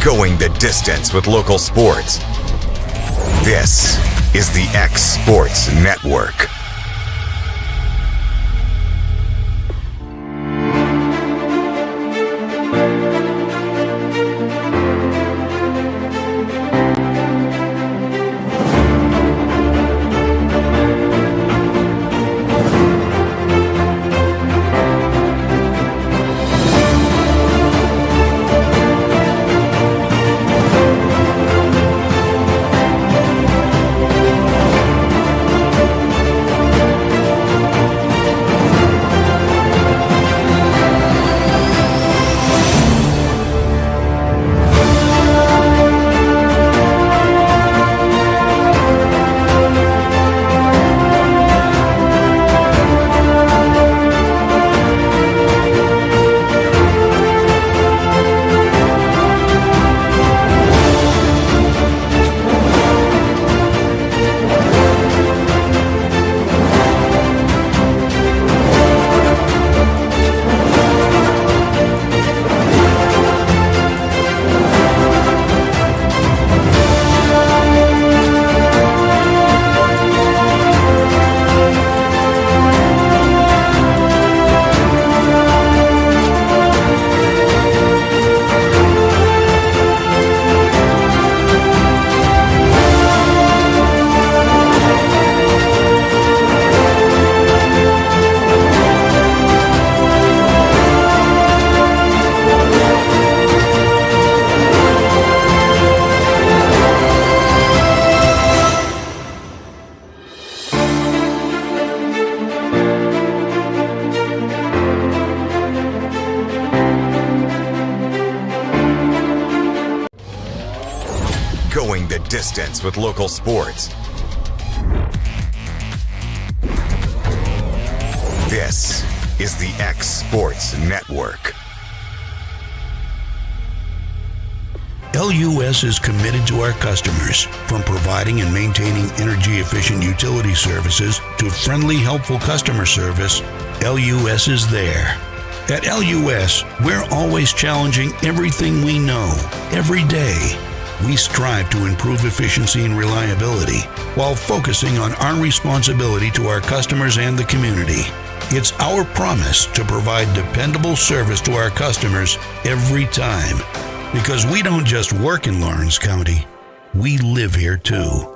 Going the distance with local sports. This is the X Sports Network. Going the distance with local sports. This is the X Sports Network. LUS is committed to our customers, from providing and maintaining energy-efficient utility services to friendly, helpful customer service. LUS is there. At LUS, we're always challenging everything we know, every day. We strive to improve efficiency and reliability while focusing on our responsibility to our customers and the community. It's our promise to provide dependable service to our customers every time, because we don't just work in Lawrence County, we live here too.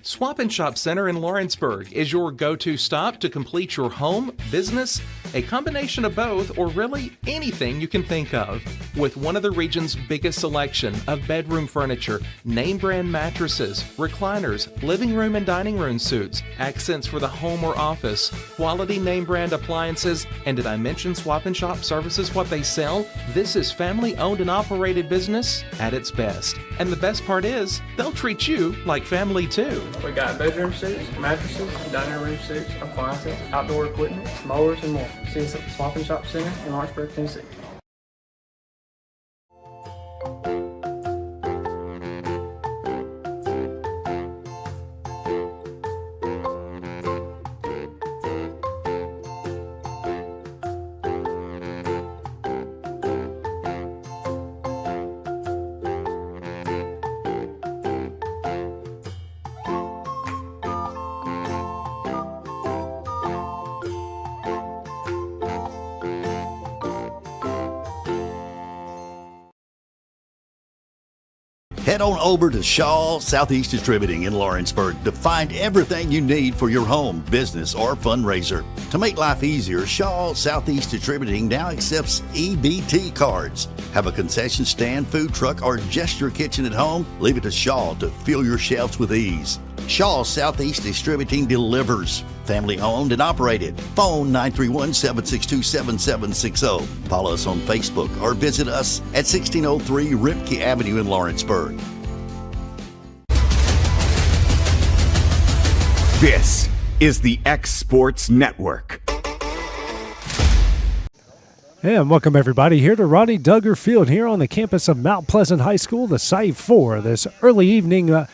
Swap and Shop Center in Lawrenceburg is your go-to stop to complete your home, business, a combination of both, or really anything you can think of. With one of the region's biggest selection of bedroom furniture, name brand mattresses, recliners, living room and dining room suites, accents for the home or office, quality name brand appliances, and did I mention Swap and Shop services what they sell? This is family owned and operated business at its best. And the best part is, they'll treat you like family too. We got bedroom suites, mattresses, dining room suites, appliances, outdoor equipment, mowers, and more. See us at the Swap and Shop Center in Lawrenceburg, Tennessee. Head on over to Shaw Southeast Distributing in Lawrenceburg to find everything you need for your home, business, or fundraiser. To make life easier, Shaw Southeast Distributing now accepts EBT cards. Have a concession stand, food truck, or just your kitchen at home? Leave it to Shaw to fill your shelves with ease. Shaw Southeast Distributing delivers. Family owned and operated. Phone 931-762-7760. Follow us on Facebook or visit us at 1603 Ripke Avenue in Lawrenceburg. This is the X Sports Network. And welcome everybody here to Ronnie Duggar Field here on the campus of Mount Pleasant High School, the site for this early evening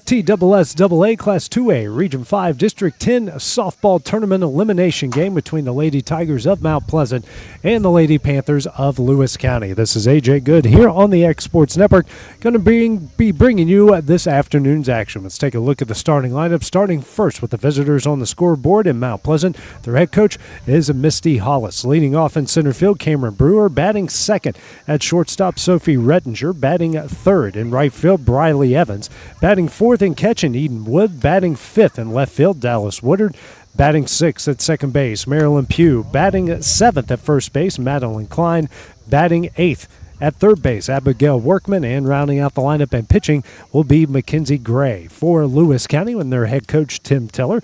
FTSSAA Class 2A Region 5 District 10 softball tournament elimination game between the Lady Tigers of Mount Pleasant and the Lady Panthers of Lewis County. This is AJ Good here on the X Sports Network. Going to be bringing you this afternoon's action. Let's take a look at the starting lineup, starting first with the visitors on the scoreboard in Mount Pleasant. Their head coach is Misty Hollis. Leading off in center field, Cameron Brewer. Batting second at shortstop, Sophie Rettinger. Batting third in right field, Briley Evans. Batting fourth in catching, Eden Wood. Batting fifth in left field, Dallas Woodard. Batting sixth at second base, Marilyn Pugh. Batting seventh at first base, Madeline Klein. Batting eighth at third base, Abigail Workman. And rounding out the lineup and pitching will be Mackenzie Gray. For Lewis County and their head coach, Tim Tiller.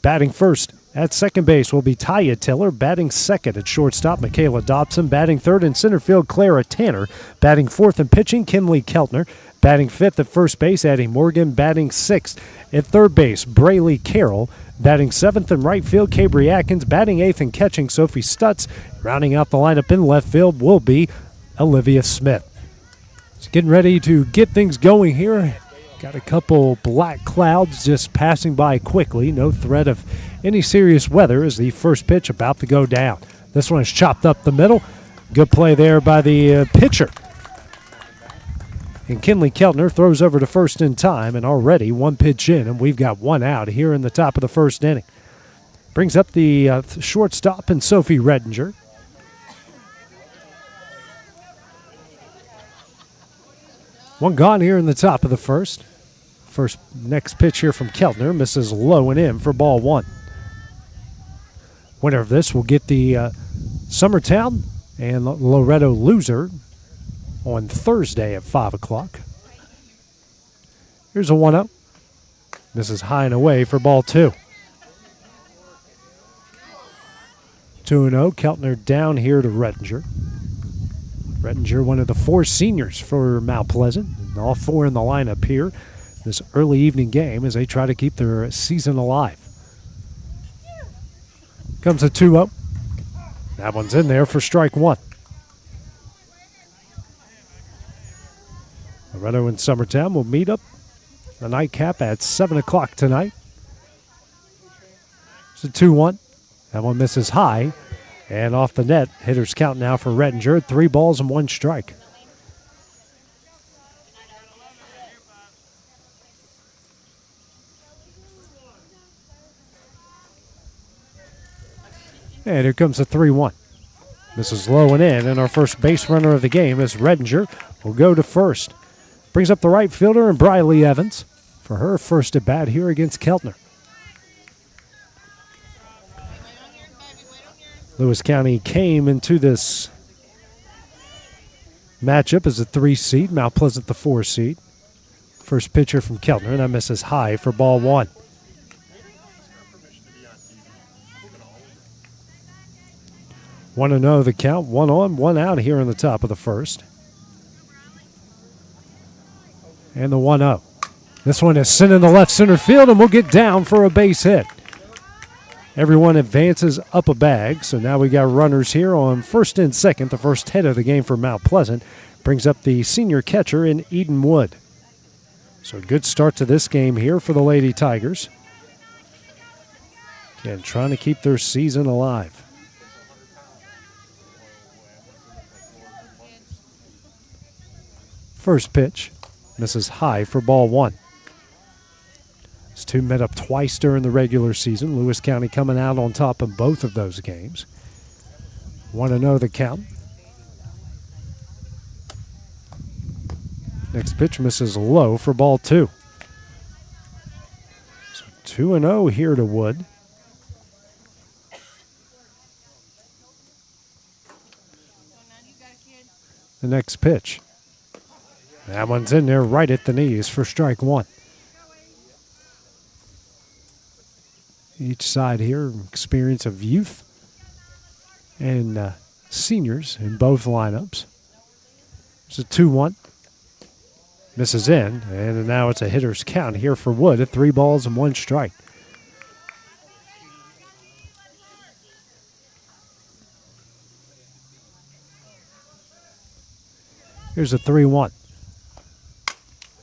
Batting first at second base will be Taya Tiller. Batting second at shortstop, Michaela Dobson. Batting third in center field, Clara Tanner. Batting fourth in pitching, Kinley Keltner. Batting fifth at first base, Addie Morgan. Batting sixth at third base, Brayley Carroll. Batting seventh in right field, Cabry Atkins. Batting eighth in catching, Sophie Stutz. Rounding out the lineup in left field will be Olivia Smith. It's getting ready to get things going here. Got a couple black clouds just passing by quickly. No threat of any serious weather as the first pitch about to go down. This one is chopped up the middle. Good play there by the pitcher. And Kinley Keltner throws over to first in time, and already one pitch in, and we've got one out here in the top of the first inning. Brings up the shortstop and Sophie Rettinger. One gone here in the top of the first. Next pitch here from Keltner misses low and in for ball one. Winner of this will get the Summertown and Loretto loser on Thursday at 5 o'clock. Here's a 1-0. This is high and away for ball two. 2-0. Keltner down here to Rettinger. Rettinger, one of the four seniors for Mount Pleasant. And all four in the lineup here this early evening game as they try to keep their season alive. Comes a 2-0. That one's in there for strike one. Loretto and Summertown will meet up the nightcap at 7 o'clock tonight. It's a 2-1. That one misses high. And off the net, hitters count now for Rettinger. 3 balls and 1 strike. And here comes the 3-1. This is low and in, and our first base runner of the game is Rettinger. Will go to first. Brings up the right fielder and Briley Evans for her first at bat here against Keltner. Lewis County came into this matchup as a 3 seed, Mount Pleasant the 4 seed. First pitcher from Keltner, and that misses high for ball one. One to know the count, 1 on, 1 out here in the top of the first. And the 1-0. This one is sent in the left center field and will get down for a base hit. Everyone advances up a bag, so now we got runners here on first and second. The first hit of the game for Mount Pleasant brings up the senior catcher in Eden Wood. So a good start to this game here for the Lady Tigers. Again, trying to keep their season alive. First pitch misses high for ball one. These two met up twice during the regular season. Lewis County coming out on top in both of those games. 1-0 the count. Next pitch misses low for ball two. So 2-0 here to Wood. The next pitch. That one's in there right at the knees for strike one. Each side here, experience of youth and seniors in both lineups. It's a 2-1. Misses in, and now it's a hitter's count here for Wood at 3 balls and 1 strike. Here's a 3-1.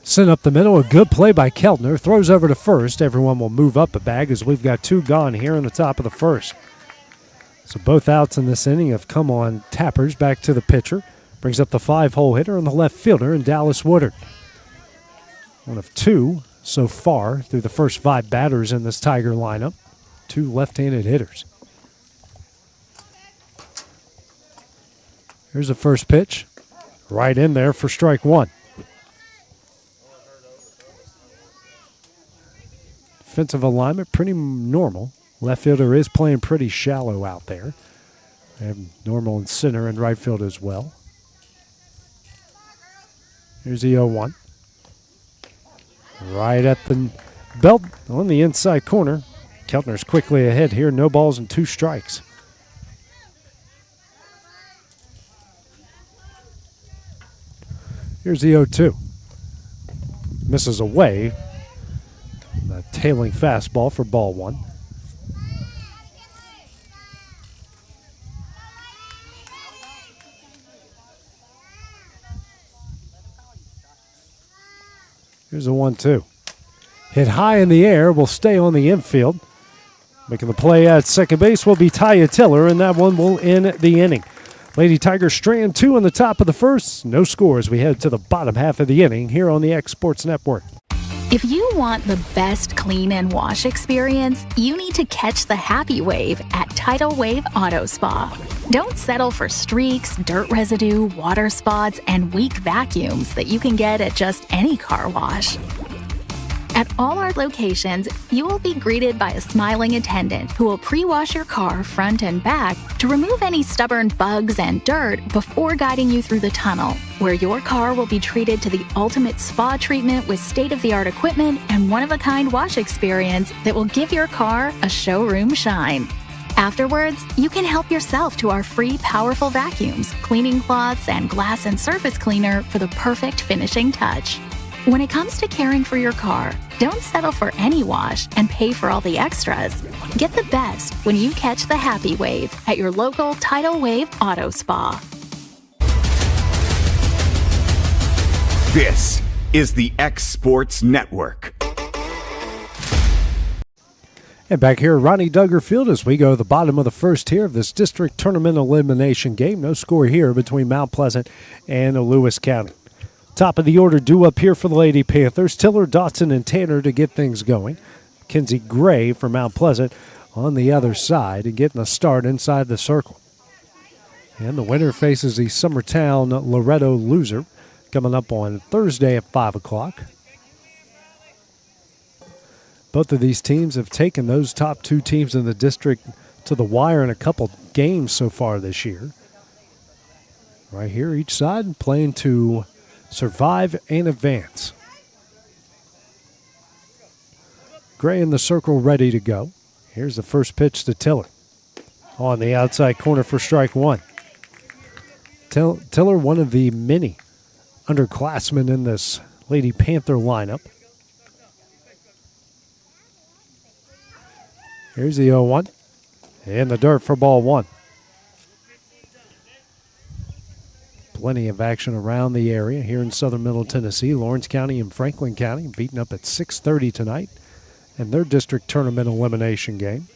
Sent up the middle, a good play by Keltner. Throws over to first. Everyone will move up a bag as we've got 2 gone here in the top of the first. So both outs in this inning have come on tappers. Back to the pitcher. Brings up the 5-hole hitter and the left fielder in Dallas Woodard. One of 2 so far through the first 5 batters in this Tiger lineup. 2 left-handed hitters. Here's the first pitch. Right in there for strike 1. Defensive alignment, pretty normal. Left fielder is playing pretty shallow out there. And normal in center and right field as well. Here's the 0-1. Right at the belt on the inside corner. Keltner's quickly ahead here. No balls and 2 strikes. Here's the 0-2. Misses away. A tailing fastball for ball 1. Here's a 1-2. Hit high in the air, will stay on the infield. Making the play at second base will be Taya Tiller, and that one will end the inning. Lady Tigers strand 2 in the top of the first. No score as we head to the bottom half of the inning here on the X Sports Network. If you want the best clean and wash experience, you need to catch the happy wave at Tidal Wave Auto Spa. Don't settle for streaks, dirt residue, water spots, and weak vacuums that you can get at just any car wash. At all our locations, you will be greeted by a smiling attendant who will pre-wash your car front and back to remove any stubborn bugs and dirt before guiding you through the tunnel, where your car will be treated to the ultimate spa treatment with state-of-the-art equipment and one-of-a-kind wash experience that will give your car a showroom shine. Afterwards, you can help yourself to our free powerful vacuums, cleaning cloths, and glass and surface cleaner for the perfect finishing touch. When it comes to caring for your car, don't settle for any wash and pay for all the extras. Get the best when you catch the happy wave at your local Tidal Wave Auto Spa. This is the X Sports Network. And back here at Ronnie Duggar Field as we go to the bottom of the first here of this district tournament elimination game. No score here between Mount Pleasant and Lewis County. Top of the order due up here for the Lady Panthers. Tiller, Dotson, and Tanner to get things going. Kinsey Gray for Mount Pleasant on the other side and getting a start inside the circle. And the winner faces the Summertown Loretto loser coming up on Thursday at 5 o'clock. Both of these teams have taken those top 2 teams in the district to the wire in a couple games so far this year. Right here, each side playing to survive and advance. Gray in the circle ready to go. Here's the first pitch to Tiller. On the outside corner for strike 1. Tiller, one of the many underclassmen in this Lady Panther lineup. Here's the 0-1. In the dirt for ball 1. Plenty of action around the area here in southern Middle Tennessee. Lawrence County and Franklin County beaten up at 6:30 tonight in their district tournament elimination game.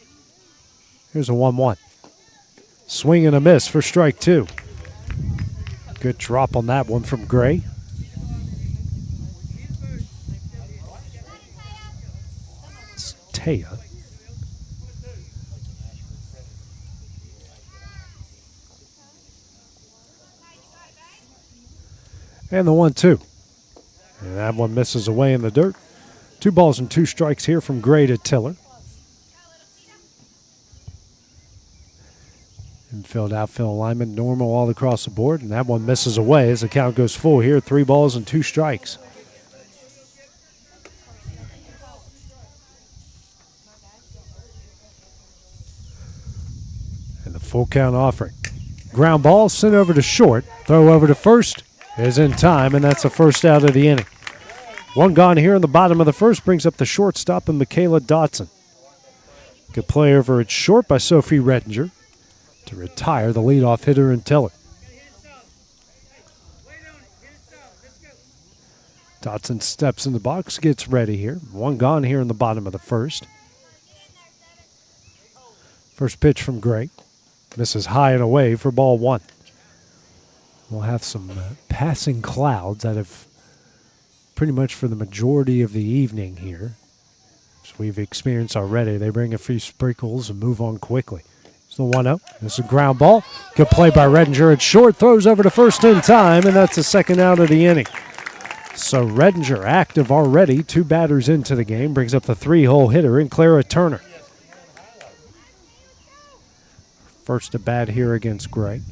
Here's a 1-1. Swing and a miss for strike 2. Good drop on that one from Gray. It's Taya. And the 1-2. And that one misses away in the dirt. 2 balls and 2 strikes here from Gray to Tiller. Infield, outfield alignment, normal all across the board. And that one misses away as the count goes full here. 3 balls and 2 strikes. And the full count offering. Ground ball sent over to short. Throw over to first. Is in time, and that's the first out of the inning. 1 gone here in the bottom of the first brings up the shortstop and Michaela Dotson. Good play over at short by Sophie Rettinger to retire the leadoff hitter in Tiller. Dotson steps in the box, gets ready here. One gone here in the bottom of the first. First pitch from Gray. Misses high and away for ball one. We'll have some passing clouds that have pretty much for the majority of the evening here. As we've experienced already, they bring a few sprinkles and move on quickly. It's the 1-0. This is a ground ball. Good play by Redinger at short. Throws over to first in time, and that's the second out of the inning. So Redinger active already. 2 batters into the game. Brings up the 3-hole hitter in Clara Turner. First at bat here against Gray.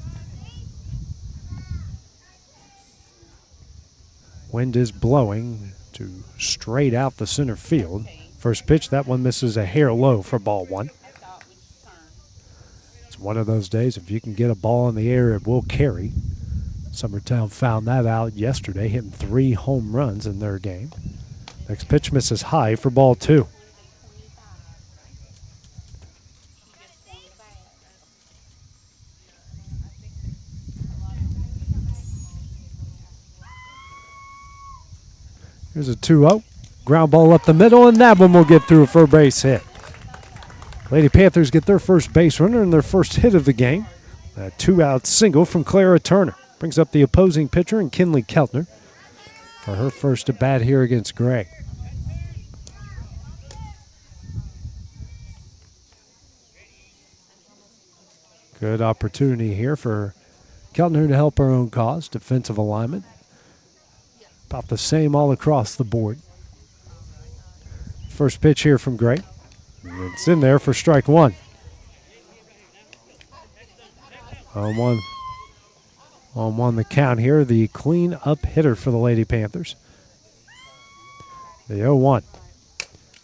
Wind is blowing to straight out the center field. First pitch, that one misses a hair low for ball one. It's one of those days, if you can get a ball in the air, it will carry. Summertown found that out yesterday, hitting 3 home runs in their game. Next pitch misses high for ball two. Here's a 2-0. Ground ball up the middle, and that one will get through for a base hit. Lady Panthers get their first base runner and their first hit of the game. A 2-out single from Clara Turner. Brings up the opposing pitcher and Kinley Keltner for her first at bat here against Gray. Good opportunity here for Keltner to help her own cause. Defensive alignment. About the same all across the board. First pitch here from Gray. It's in there for strike one. On one the count here, the clean up hitter for the Lady Panthers. The 0-1.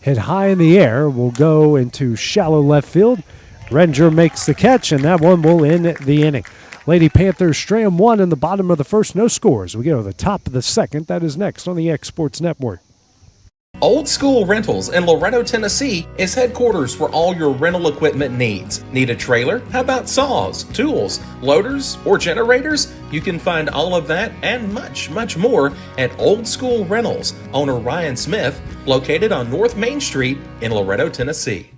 Hit high in the air, will go into shallow left field. Redinger makes the catch, and that one will end the inning. Lady Panthers stray 1 in the bottom of the first, no scores. We go to the top of the second. That is next on the X Sports Network. Old School Rentals in Loretto, Tennessee is headquarters for all your rental equipment needs. Need a trailer? How about saws, tools, loaders, or generators? You can find all of that and much, much more at Old School Rentals. Owner Ryan Smith, located on North Main Street in Loretto, Tennessee.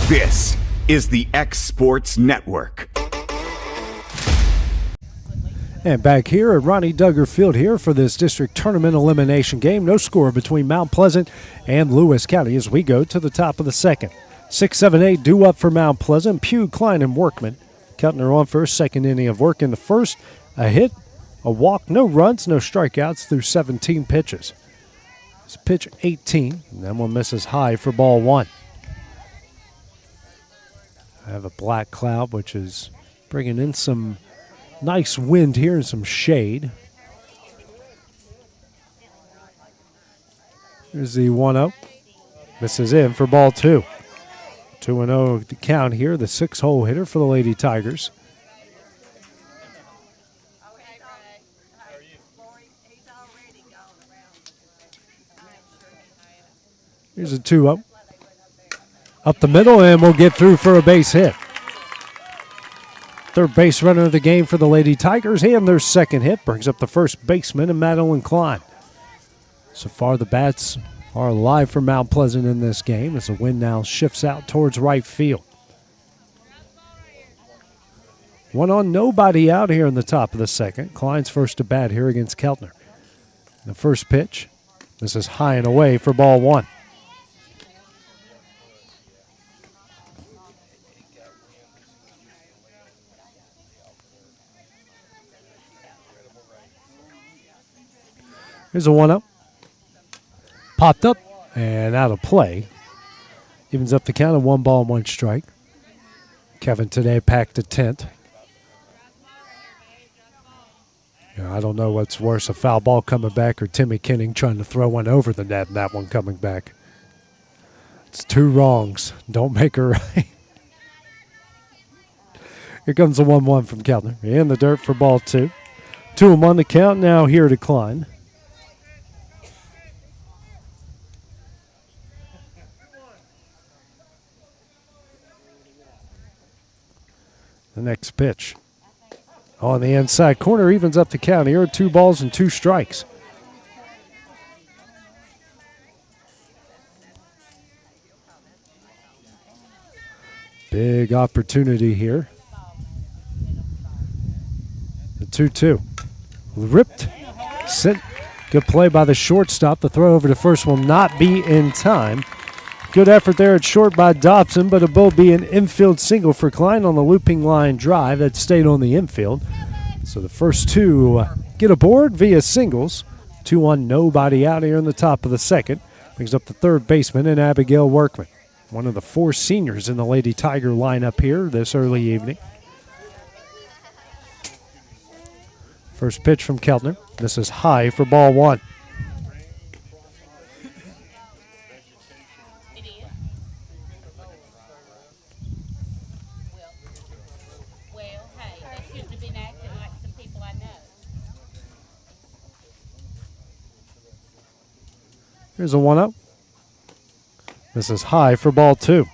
This is the X Sports Network. And back here at Ronnie Duggar Field here for this district tournament elimination game. No score between Mount Pleasant and Lewis County as we go to the top of the second. 6, 7, 8 due up for Mount Pleasant. Pugh, Klein, and Workman. Keltner on first, second inning of work in the first. A hit, a walk, no runs, no strikeouts through 17 pitches. It's pitch 18, and then one misses high for ball one. I have a black cloud, which is bringing in some nice wind here and some shade. Here's the 1-0. Misses in for ball two. 2-0 the count here, the 6-hole hitter for the Lady Tigers. Here's a 2-0. Up the middle, and we'll get through for a base hit. Third base runner of the game for the Lady Tigers, and their second hit brings up the first baseman and Madeline Klein. So far, the bats are alive for Mount Pleasant in this game as the wind now shifts out towards right field. One on, nobody out here in the top of the second. Klein's first to bat here against Keltner. The first pitch, this is high and away for ball one. Here's a 1-0. Popped up and out of play. Evens up the count of 1 ball and 1 strike. Kevin today packed a tent. I don't know what's worse, a foul ball coming back or Timmy Kenning trying to throw one over the net and that one coming back. It's 2 wrongs. Don't make her right. Here comes the 1-1 from Keltner. In the dirt for ball 2. 2-1 the count, now here to Klein. The next pitch. On the inside corner, evens up the count here. 2 balls and 2 strikes. Big opportunity here. The 2-2. Ripped. Sent. Good play by the shortstop. The throw over to first will not be in time. Good effort there at short by Dobson, but it will be an infield single for Klein on the looping line drive that stayed on the infield. So the first 2 get aboard via singles. 2-1, nobody out here in the top of the second. Brings up the third baseman and Abigail Workman, one of the 4 seniors in the Lady Tiger lineup here this early evening. First pitch from Keltner. This is high for ball 1. Here's a 1-0. This is high for ball 2.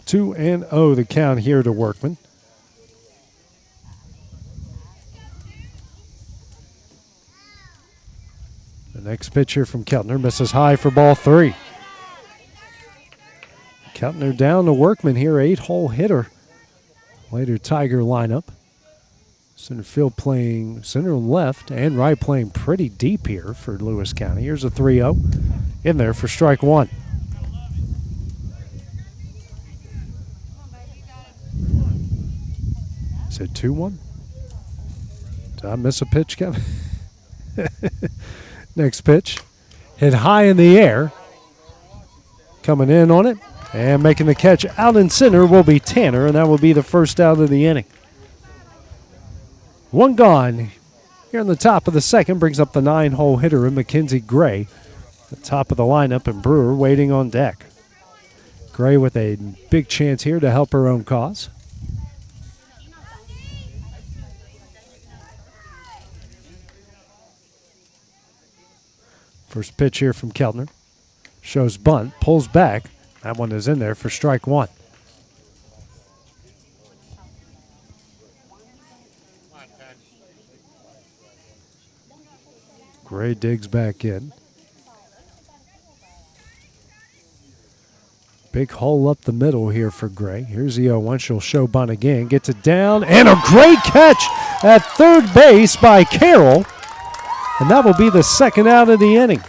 2-0 the count here to Workman. The next pitch here from Keltner misses high for ball 3. Keltner down to Workman here, 8-hole hitter. Later Tiger lineup. Center field playing center and left and right playing pretty deep here for Lewis County. Here's a 3-0 in there for strike 1. Is it 2-1? Did I miss a pitch, Kevin? Next pitch. Hit high in the air. Coming in on it and making the catch out in center will be Tanner, and that will be the first out of the inning. 1 gone. Here in the top of the second brings up the 9-hole hitter in Mackenzie Gray. The top of the lineup and Brewer waiting on deck. Gray with a big chance here to help her own cause. First pitch here from Keltner. Shows bunt, pulls back. That one is in there for strike 1. Gray digs back in. Big hole up the middle here for Gray. Here's the 0-1. She'll show bunt again. Gets it down. And a great catch at third base by Carroll. And that will be the second out of the inning.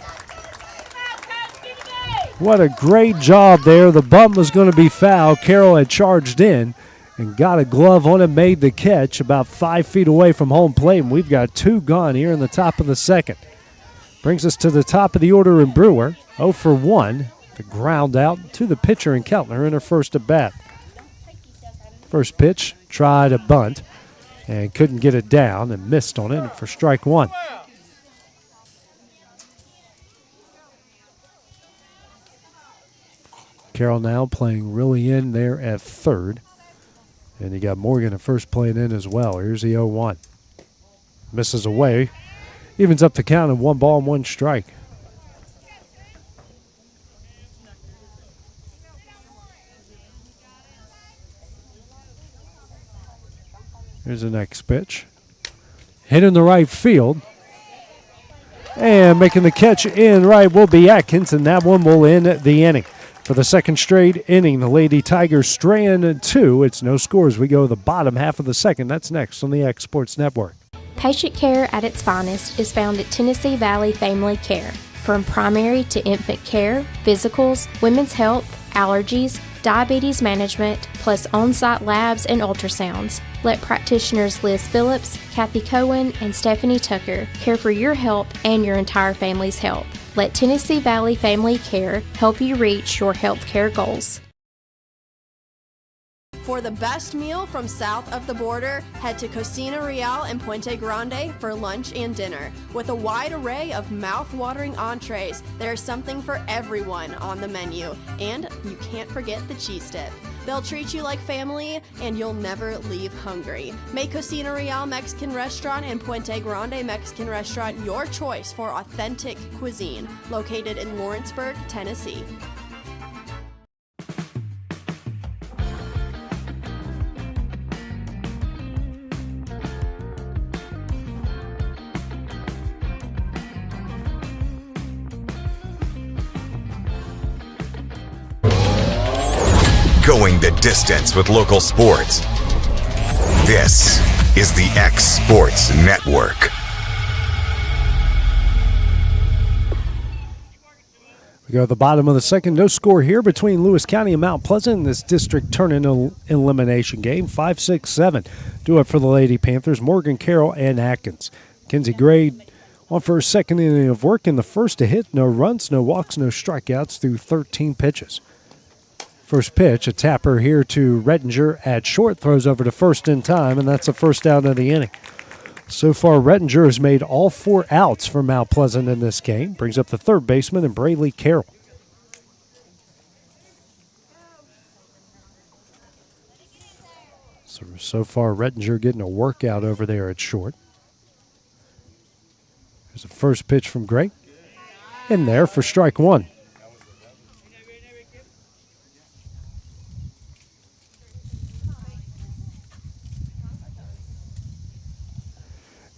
What a great job there. The bunt was going to be foul. Carroll had charged in and got a glove on it, made the catch about 5 feet away from home plate. And we've got 2 gone here in the top of the second. Brings us to the top of the order in Brewer. 0 for 1. The ground out to the pitcher in Keltner in her first at bat. First pitch, tried a bunt and couldn't get it down and missed on it for strike 1. Carroll now playing really in there at third. And you got Morgan at first playing in as well. Here's the 0-1. Misses away. Evens up the count of 1 ball and 1 strike. Here's the next pitch. Hit in the right field. And making the catch in right will be Atkins, and that one will end the inning. For the second straight inning, the Lady Tigers straying 2. It's no scores. We go to the bottom half of the second. That's next on the X Sports Network. Patient care at its finest is found at Tennessee Valley Family Care. From primary to infant care, physicals, women's health, allergies, diabetes management, plus on-site labs and ultrasounds. Let practitioners Liz Phillips, Kathy Cohen, and Stephanie Tucker care for your health and your entire family's health. Let Tennessee Valley Family Care help you reach your health care goals. For the best meal from south of the border, head to Cocina Real in Puente Grande for lunch and dinner. With a wide array of mouth-watering entrees, there's something for everyone on the menu. And you can't forget the cheese dip. They'll treat you like family, and you'll never leave hungry. Make Cocina Real Mexican Restaurant and Puente Grande Mexican Restaurant your choice for authentic cuisine, located in Lawrenceburg, Tennessee. Going the distance with local sports. This is the X Sports Network. We go to the bottom of the second. No score here between Lewis County and Mount Pleasant in this district tournament elimination game. 5-6-7. Do it for the Lady Panthers. Morgan Carroll and Atkins. Kinsey Gray on for her second inning of work. In the first to hit. No runs, no walks, no strikeouts through 13 pitches. First pitch, a tapper here to Rettinger at short, throws over to first in time, and that's the first out of the inning. So far, Rettinger has made all 4 outs for Mount Pleasant in this game. Brings up the third baseman and Brayley Carroll. So far, Rettinger getting a workout over there at short. Here's the first pitch from Gray. In there for strike one.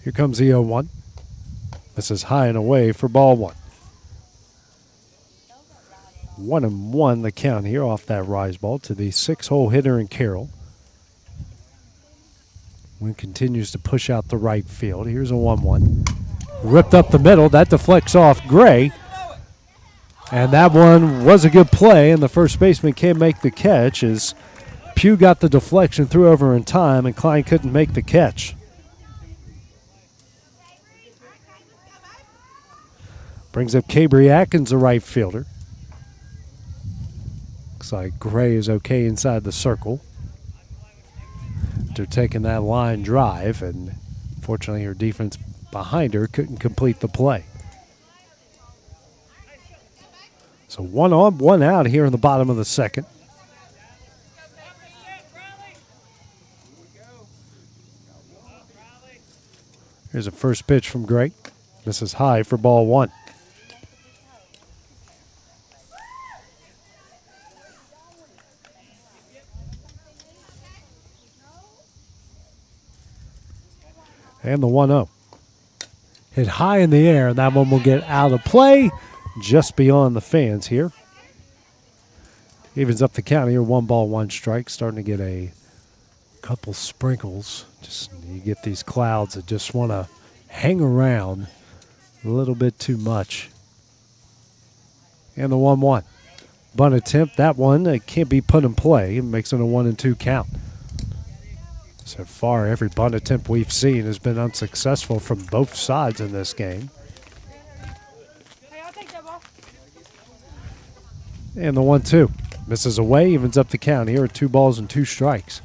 Here comes the 0-1. This is high and away for ball one. 1-1 the count here off that rise ball to the 6-hole hitter in Carroll. Wind continues to push out the right field. Here's a 1-1. Ripped up the middle. That deflects off Gray. And that one was a good play, and the first baseman can't make the catch as Pugh got the deflection, threw over in time, and Klein couldn't make the catch. Brings up Cabry Atkins, the right fielder. Looks like Gray is okay inside the circle. They're taking that line drive, and fortunately her defense behind her couldn't complete the play. So 1 on, 1 out here in the bottom of the second. Here's a first pitch from Gray. This is high for ball one. And the 1-0. Hit high in the air, and that one will get out of play just beyond the fans here. Evens up the count here, 1 ball, 1 strike. Starting to get a couple sprinkles. Just you get these clouds that just want to hang around a little bit too much. And the 1-1. Bunt attempt, that one can't be put in play. It makes it a 1-2 count. So far, every bunt attempt we've seen has been unsuccessful from both sides in this game. And the 1-2. Misses away, evens up the count here at 2 balls and 2 strikes.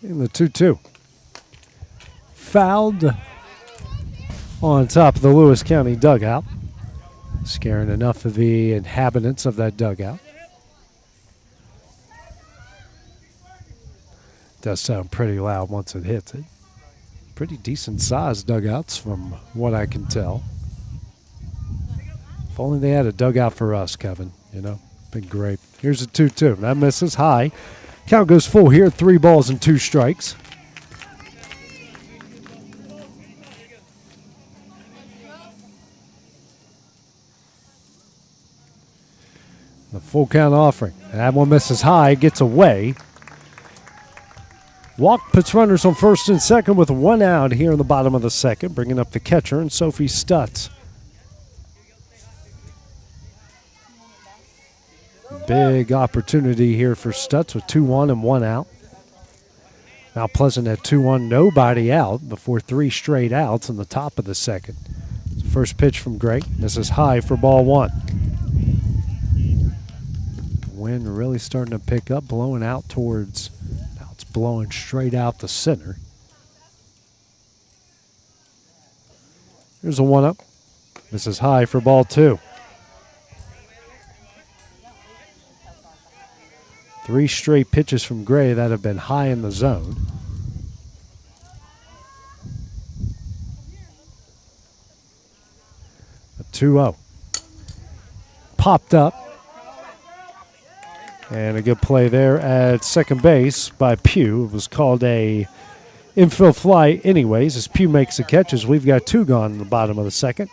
And the 2-2. Fouled on top of the Lewis County dugout. Scaring enough of the inhabitants of that dugout. Does sound pretty loud once it hits it. Pretty decent sized dugouts from what I can tell. If only they had a dugout for us, Kevin. You know, been great. Here's a 2-2. That misses high. Count goes full here, 3 balls and 2 strikes. The full count offering. That one misses high, gets away. Walk puts runners on first and second with one out here in the bottom of the second, bringing up the catcher and Sophie Stutz. Big opportunity here for Stutz with 2-1 and one out. Mount Pleasant had 2-1, nobody out before 3 straight outs in the top of the second. First pitch from Gray. This is high for ball 1. Wind really starting to pick up, blowing out towards, now it's blowing straight out the center. Here's a 1-up. This is high for ball 2. 3 straight pitches from Gray that have been high in the zone. A 2-0. Popped up. And a good play there at second base by Pugh. It was called a infield fly anyways as Pugh makes the catches. We've got 2 gone in the bottom of the second.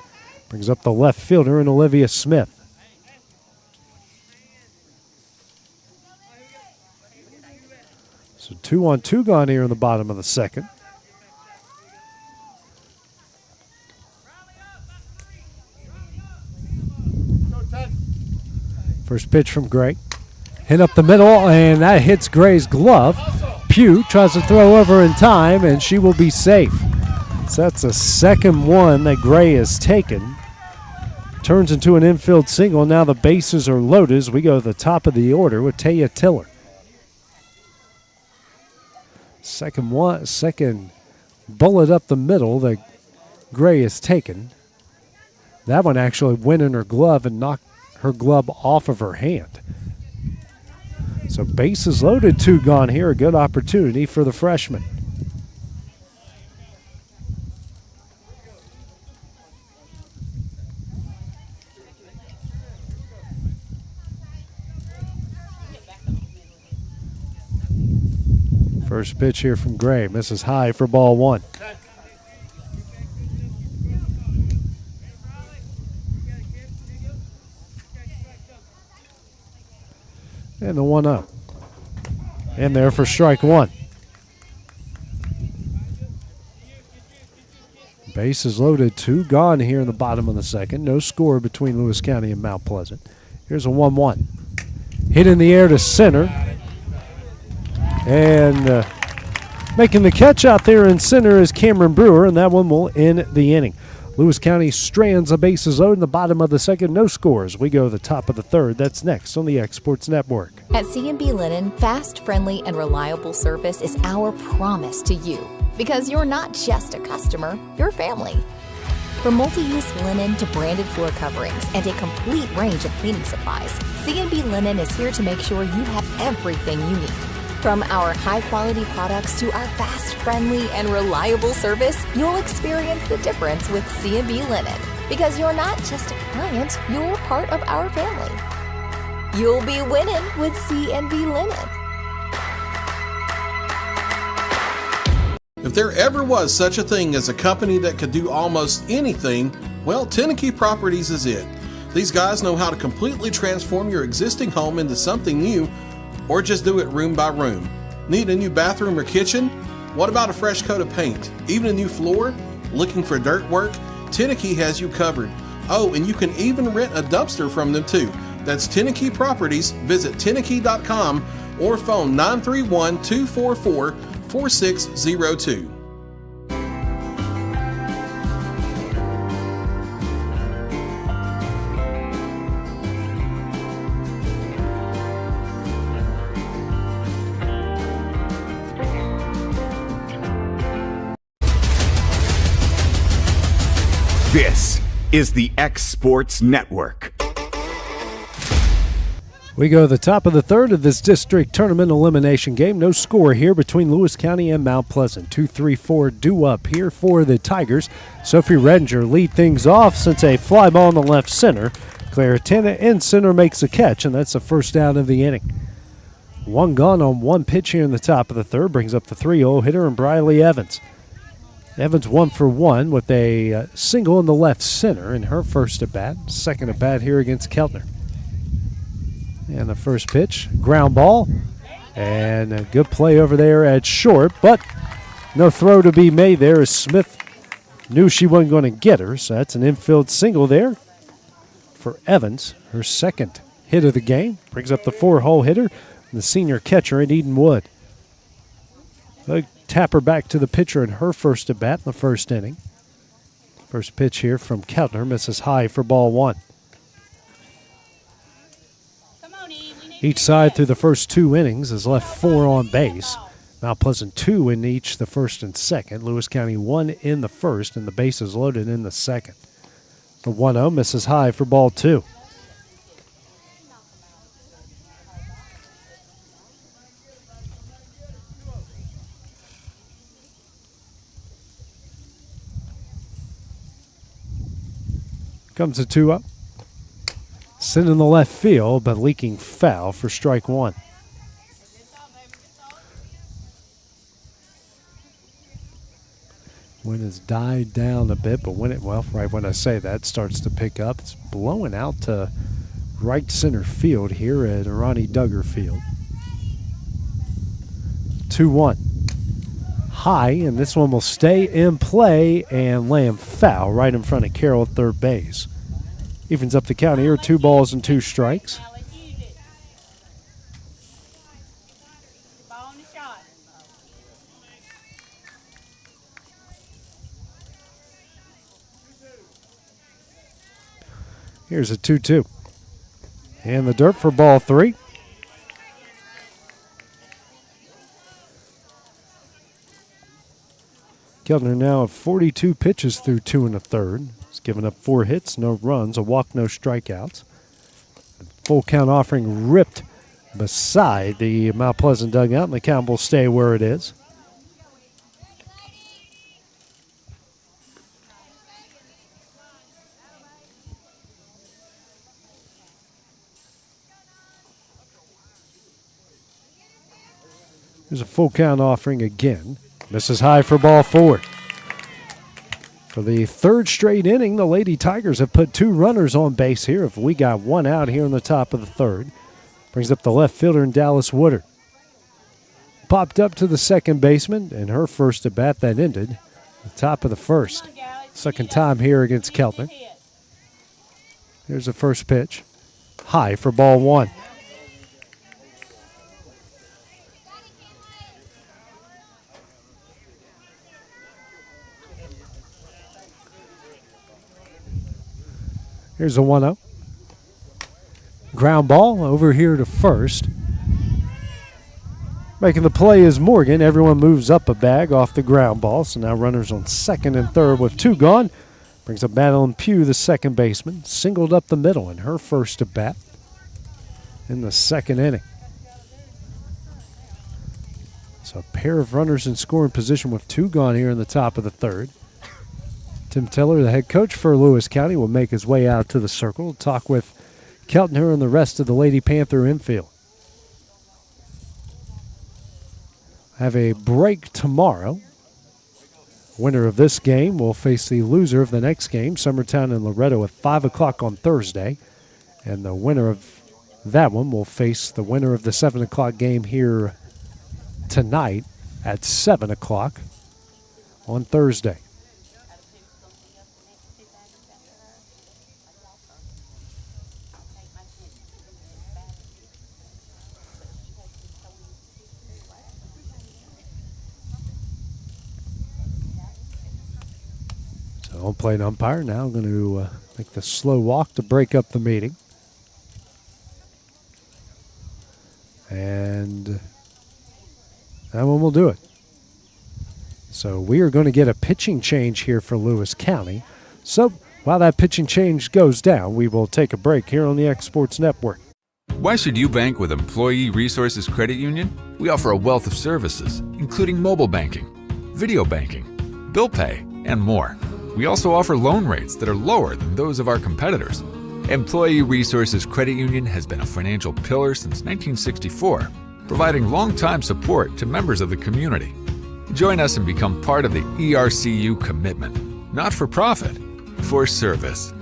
Brings up the left fielder and Olivia Smith. So 2-on-2 gone here in the bottom of the second. First pitch from Gray. Hit up the middle, and that hits Gray's glove. Pugh tries to throw over in time, and she will be safe. So that's the second one that Gray has taken. Turns into an infield single. Now the bases are loaded as we go to the top of the order with Taya Tiller. Second bullet up the middle that Gray has taken. That one actually went in her glove and knocked her glove off of her hand. So bases loaded, 2 gone here. A good opportunity for the freshman. First pitch here from Gray. Misses high for ball 1. And the 1-0. And there for strike 1. Bases loaded, 2 gone here in the bottom of the second. No score between Lewis County and Mount Pleasant. Here's a 1-1. Hit in the air to center. And making the catch out there in center is Cameron Brewer, and that one will end the inning. Lewis County strands the bases loaded in the bottom of the second. No scores. We go to the top of the third. That's next on the X Sports Network. At C&B Linen, fast, friendly, and reliable service is our promise to you. Because you're not just a customer, you're family. From multi-use linen to branded floor coverings and a complete range of cleaning supplies, C&B Linen is here to make sure you have everything you need. From our high-quality products to our fast, friendly, and reliable service, you'll experience the difference with C&B Linen. Because you're not just a client, you're part of our family. You'll be winning with C&B Linen. If there ever was such a thing as a company that could do almost anything, well, Tenneke Properties is it. These guys know how to completely transform your existing home into something new, or just do it room by room. Need a new bathroom or kitchen? What about a fresh coat of paint? Even a new floor? Looking for dirt work? Tenneke has you covered. Oh, and you can even rent a dumpster from them too. That's Tenneke Properties. Visit Tenneke.com or phone 931-244-4602. This is the X Sports Network. We go to the top of the third of this district tournament elimination game. No score here between Lewis County and Mount Pleasant. 2-3-4 due up here for the Tigers. Sophie Redinger lead things off since a fly ball in the left center. Clara Tana in center makes a catch, and that's the first out of the inning. 1 gone on 1 pitch here in the top of the third. Brings up the 3-0 hitter and Briley Evans. Evans 1 for 1 with a single in the left center in her first at bat. Second at bat here against Keltner. And the first pitch, ground ball, And a good play over there at short, but no throw to be made there as Smith knew she wasn't going to get her. So that's an infield single there for Evans, her second hit of the game. Brings up the 4-hole hitter, the senior catcher at Edenwood. They'll tap her back to the pitcher in her first at bat in the first inning. First pitch here from Keltner misses high for ball one. Each side through the first 2 innings has left 4 on base. Mount Pleasant 2 in each, the first and second. Lewis County 1 in the first, and the bases loaded in the second. The 1-0 misses high for ball 2. Comes a 2-0. Sent in the left field, but leaking foul for strike one. Wind has died down a bit, but right when I say that, starts to pick up. It's blowing out to right center field here at Ronnie Duggar Field. 2-1. High, and this one will stay in play and land foul right in front of Carroll at third base. Evens up the count here, 2 balls and 2 strikes. Here's a 2-2. And the dirt for ball 3. Keltner now at 42 pitches through 2 1/3. He's given up 4 hits, no runs, a walk, no strikeouts. Full count offering ripped beside the Mount Pleasant dugout, and the count will stay where it is. There's a full count offering again. Misses high for ball 4. For the 3rd straight inning, the Lady Tigers have put 2 runners on base here. If we got 1 out here in the top of the 3rd. Brings up the left fielder in Dallas Woodard. Popped up to the second baseman, and her first at bat that ended the top of the 1st. Second time here against Keltner. Here's the first pitch. High for ball 1. Here's a 1-0. Ground ball over here to first. Making the play is Morgan. Everyone moves up a bag off the ground ball. So now runners on second and third with 2 gone. Brings up Madeline Pugh, the second baseman. Singled up the middle in her first at bat in the second inning. So a pair of runners in scoring position with 2 gone here in the top of the 3rd. Tim Tiller, the head coach for Lewis County, will make his way out to the circle to talk with Keltner and the rest of the Lady Panther infield. Have a break tomorrow. Winner of this game will face the loser of the next game, Summertown and Loretto, at 5 o'clock on Thursday. And the winner of that one will face the winner of the 7 o'clock game here tonight at 7 o'clock on Thursday. Home plate umpire now going to make the slow walk to break up the meeting. And that one will do it. So we are going to get a pitching change here for Lewis County. So while that pitching change goes down, we will take a break here on the X Sports Network. Why should you bank with Employee Resources Credit Union? We offer a wealth of services, including mobile banking, video banking, bill pay, and more. We also offer loan rates that are lower than those of our competitors. Employee Resources Credit Union has been a financial pillar since 1964, providing long-time support to members of the community. Join us and become part of the ERCU commitment, not for profit, for service.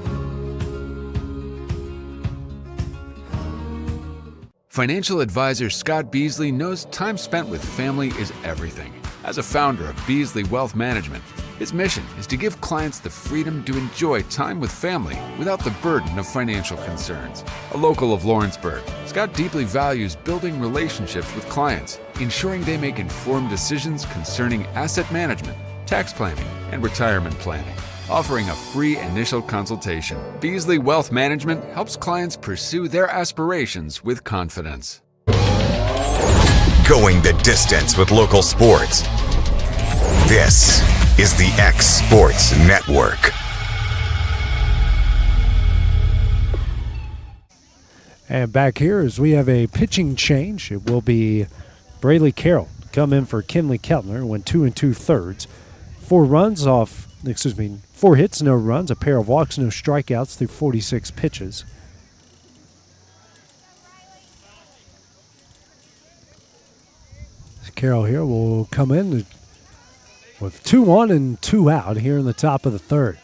Financial advisor Scott Beasley knows time spent with family is everything. As a founder of Beasley Wealth Management, his mission is to give clients the freedom to enjoy time with family without the burden of financial concerns. A local of Lawrenceburg, Scott deeply values building relationships with clients, ensuring they make informed decisions concerning asset management, tax planning, and retirement planning. Offering a free initial consultation, Beasley Wealth Management helps clients pursue their aspirations with confidence. Going the distance with local sports. This is the X Sports Network. And back here as we have a pitching change, it will be Braylee Carroll come in for Kinley Keltner, went 2 2/3. 4 hits, no runs, a pair of walks, no strikeouts through 46 pitches. Carroll here will come in with 2 on and 2 out here in the top of the third.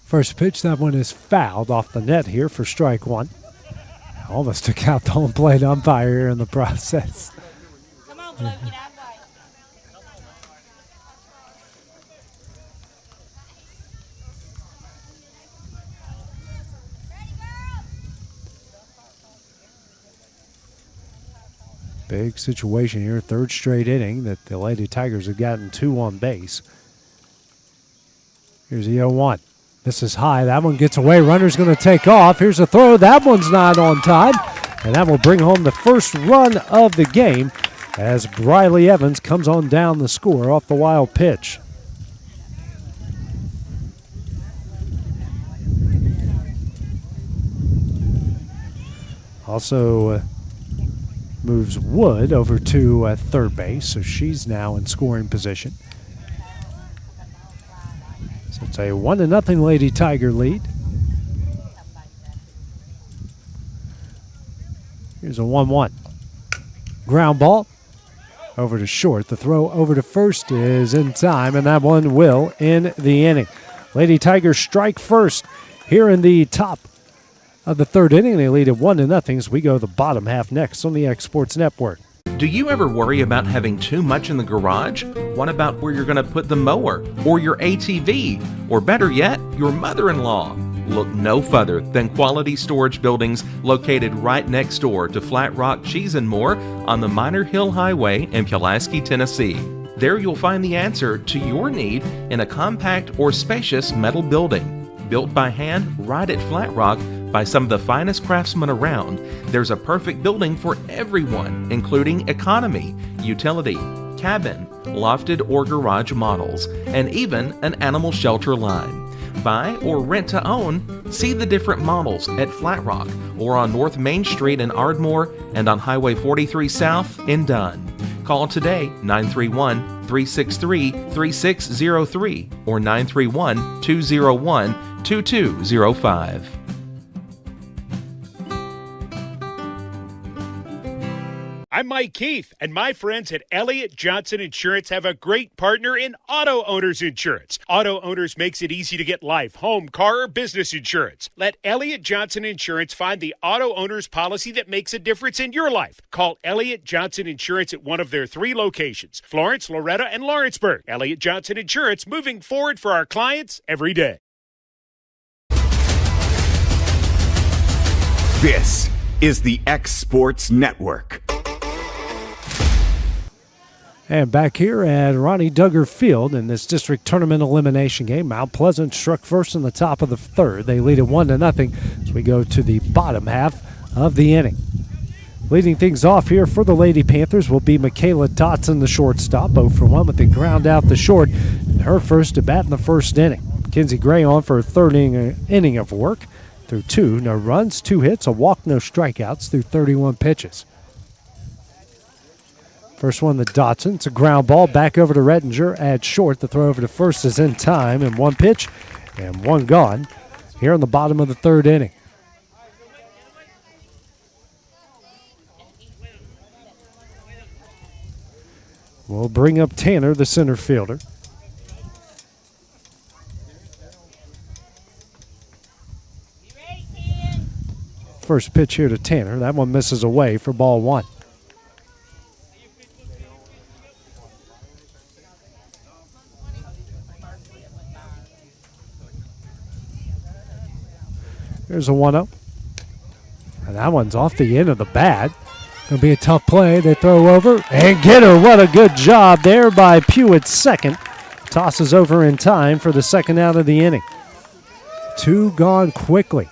First pitch, that one is fouled off the net here for strike one. Almost took out the home plate umpire here in the process. Come on, Chloe, get out of the way. Big situation here, third straight inning that the Lady Tigers have gotten 2 on base. Here's the 0-1. This is high. That one gets away. Runner's going to take off. Here's a throw. That one's not on time. And that will bring home the first run of the game as Briley Evans comes on down the score off the wild pitch. Also moves Wood over to third base, so she's now in scoring position. So it's a 1-0 Lady Tiger lead. Here's a 1-1. Ground ball over to short. The throw over to first is in time, and that one will end the inning. Lady Tigers strike first here in the top of the third inning. They lead at 1-0 as we go the bottom half next on the X Sports Network. Do you ever worry about having too much in the garage? What about where you're going to put the mower or your ATV? Or better yet, your mother-in-law? Look no further than Quality Storage Buildings located right next door to Flat Rock Cheese and More on the Minor Hill Highway in Pulaski, Tennessee. There you'll find the answer to your need in a compact or spacious metal building. Built by hand right at Flat Rock by some of the finest craftsmen around, there's a perfect building for everyone, including economy, utility, cabin, lofted or garage models, and even an animal shelter line. Buy or rent to own, see the different models at Flat Rock or on North Main Street in Ardmore and on Highway 43 South in Dunn. Call today 931-363-3603 or 931-201-2205. I'm Mike Keith, and my friends at Elliott Johnson Insurance have a great partner in Auto Owners Insurance. Auto Owners makes it easy to get life, home, car, or business insurance. Let Elliott Johnson Insurance find the Auto Owners policy that makes a difference in your life. Call Elliott Johnson Insurance at one of their 3 locations, Florence, Loretto, and Lawrenceburg. Elliott Johnson Insurance, moving forward for our clients every day. This is the X Sports Network. And back here at Ronnie Duggar Field in this district tournament elimination game, Mount Pleasant struck first in the top of the third. They lead at 1-0 as we go to the bottom half of the inning. Leading things off here for the Lady Panthers will be Michaela Dotson, the shortstop, 0 for 1 with the ground out the short, and her first at bat in the first inning. Mackenzie Gray on for a third inning of work through 2, no runs, 2 hits, a walk, no strikeouts through 31 pitches. First one to Dotson. It's a ground ball back over to Rettinger at short. The throw over to first is in time, and 1 pitch and 1 gone here in the bottom of the third inning. We'll bring up Tanner, the center fielder. First pitch here to Tanner. That one misses away for ball one. Here's a 1-0. And that one's off the end of the bat. Going to be a tough play. They throw over and get her. What a good job there by Pewitt, second. Tosses over in time for the second out of the inning. 2 gone quickly.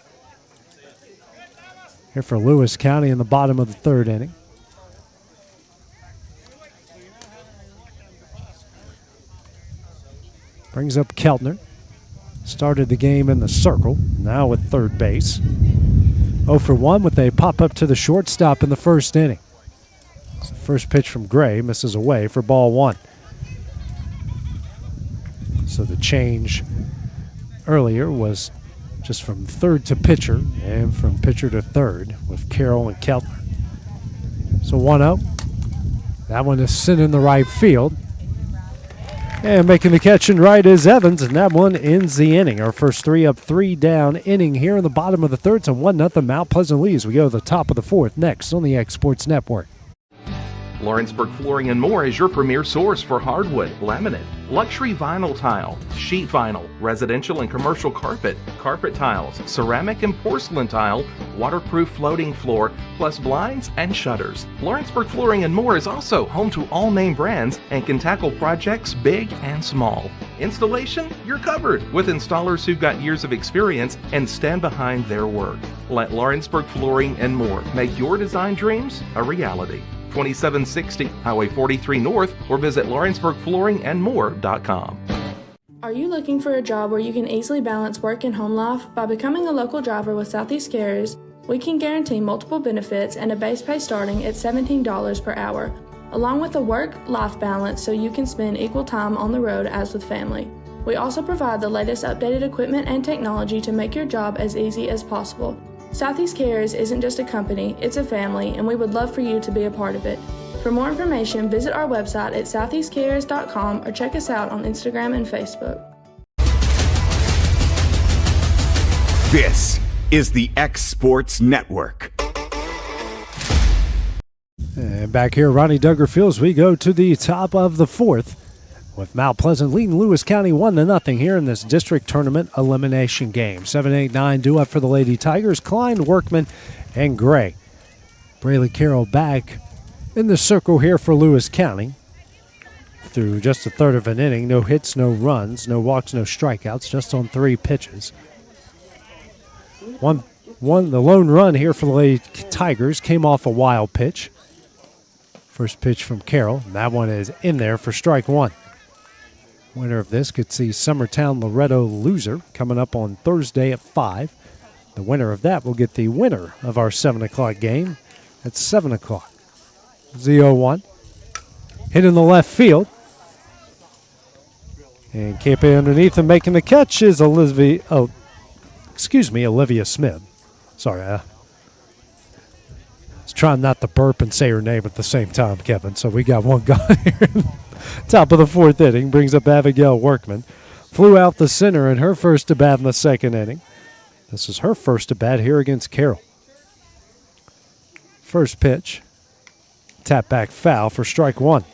Here for Lewis County in the bottom of the third inning. Brings up Keltner. Started the game in the circle, now with third base. 0 for 1 with a pop-up to the shortstop in the first inning. So first pitch from Gray misses away for ball one. So the change earlier was just from third to pitcher and from pitcher to third with Carroll and Keltner. So 1-0. That one is sent in the right field. And making the catch in right is Evans, and that one ends the inning. Our first 3 up, 3 down inning here in the bottom of the third. So 1-0 Mount Pleasant leads. We go to the top of the fourth next on the X Sports Network. Lawrenceburg Flooring and More is your premier source for hardwood, laminate, luxury vinyl tile, sheet vinyl, residential and commercial carpet, carpet tiles, ceramic and porcelain tile, waterproof floating floor, plus blinds and shutters. Lawrenceburg Flooring and More is also home to all name brands and can tackle projects big and small. Installation, you're covered with installers who've got years of experience and stand behind their work. Let Lawrenceburg Flooring and More make your design dreams a reality. 2760 Highway 43 North, or visit lawrenceburgflooringandmore.com. Are you looking for a job where you can easily balance work and home life? By becoming a local driver with Southeast Carriers, we can guarantee multiple benefits and a base pay starting at $17 per hour, along with a work-life balance so you can spend equal time on the road as with family. We also provide the latest updated equipment and technology to make your job as easy as possible. Southeast Carriers isn't just a company, it's a family, and we would love for you to be a part of it. For more information, visit our website at southeastcarriers.com or check us out on Instagram and Facebook. This is the X Sports Network. And back here, Ronnie Duggar Fields, we go to the top of the fourth with Mount Pleasant leading Lewis County 1-0 here in this district tournament elimination game. 7, 8, 9 due up for the Lady Tigers. Klein, Workman, and Gray. Braylee Carroll back in the circle here for Lewis County. Through just a third of an inning, no hits, no runs, no walks, no strikeouts, just on 3 pitches. The lone run here for the Lady Tigers came off a wild pitch. First pitch from Carroll, and that one is in there for strike one. Winner of this could see Summertown Loretto loser coming up on Thursday at 5. The winner of that will get the winner of our 7 o'clock game at 7 o'clock. 0-1. Hit in the left field. And camping underneath and making the catch is Olivia Smith. Sorry, I was trying not to burp and say her name at the same time, Kevin. So we got one guy here. Top of the fourth inning brings up Abigail Workman. Flew out the center in her first at bat in the second inning. This is her first at bat here against Carroll. First pitch, tap back foul for strike one.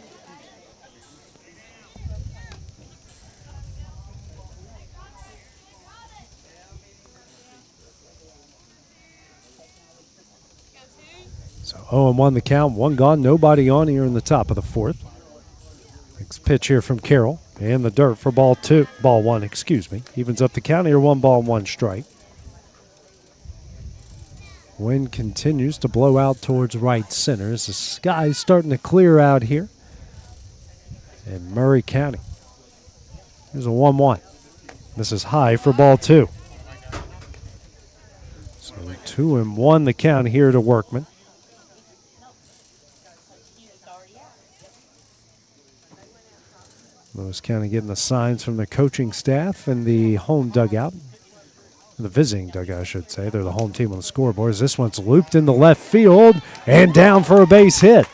So 0-1 the count, one gone, nobody on here in the top of the fourth. Next pitch here from Carroll, and the dirt for ball one. Evens up the count here, 1 ball, 1 strike. Wind continues to blow out towards right center as the sky's starting to clear out here in Murray County. Here's a 1-1. This is high for ball 2. So 2-1 the count here to Workman. Lewis County getting the signs from the coaching staff and the home dugout. The visiting dugout, I should say. They're the home team on the scoreboard. This one's looped in the left field and down for a base hit.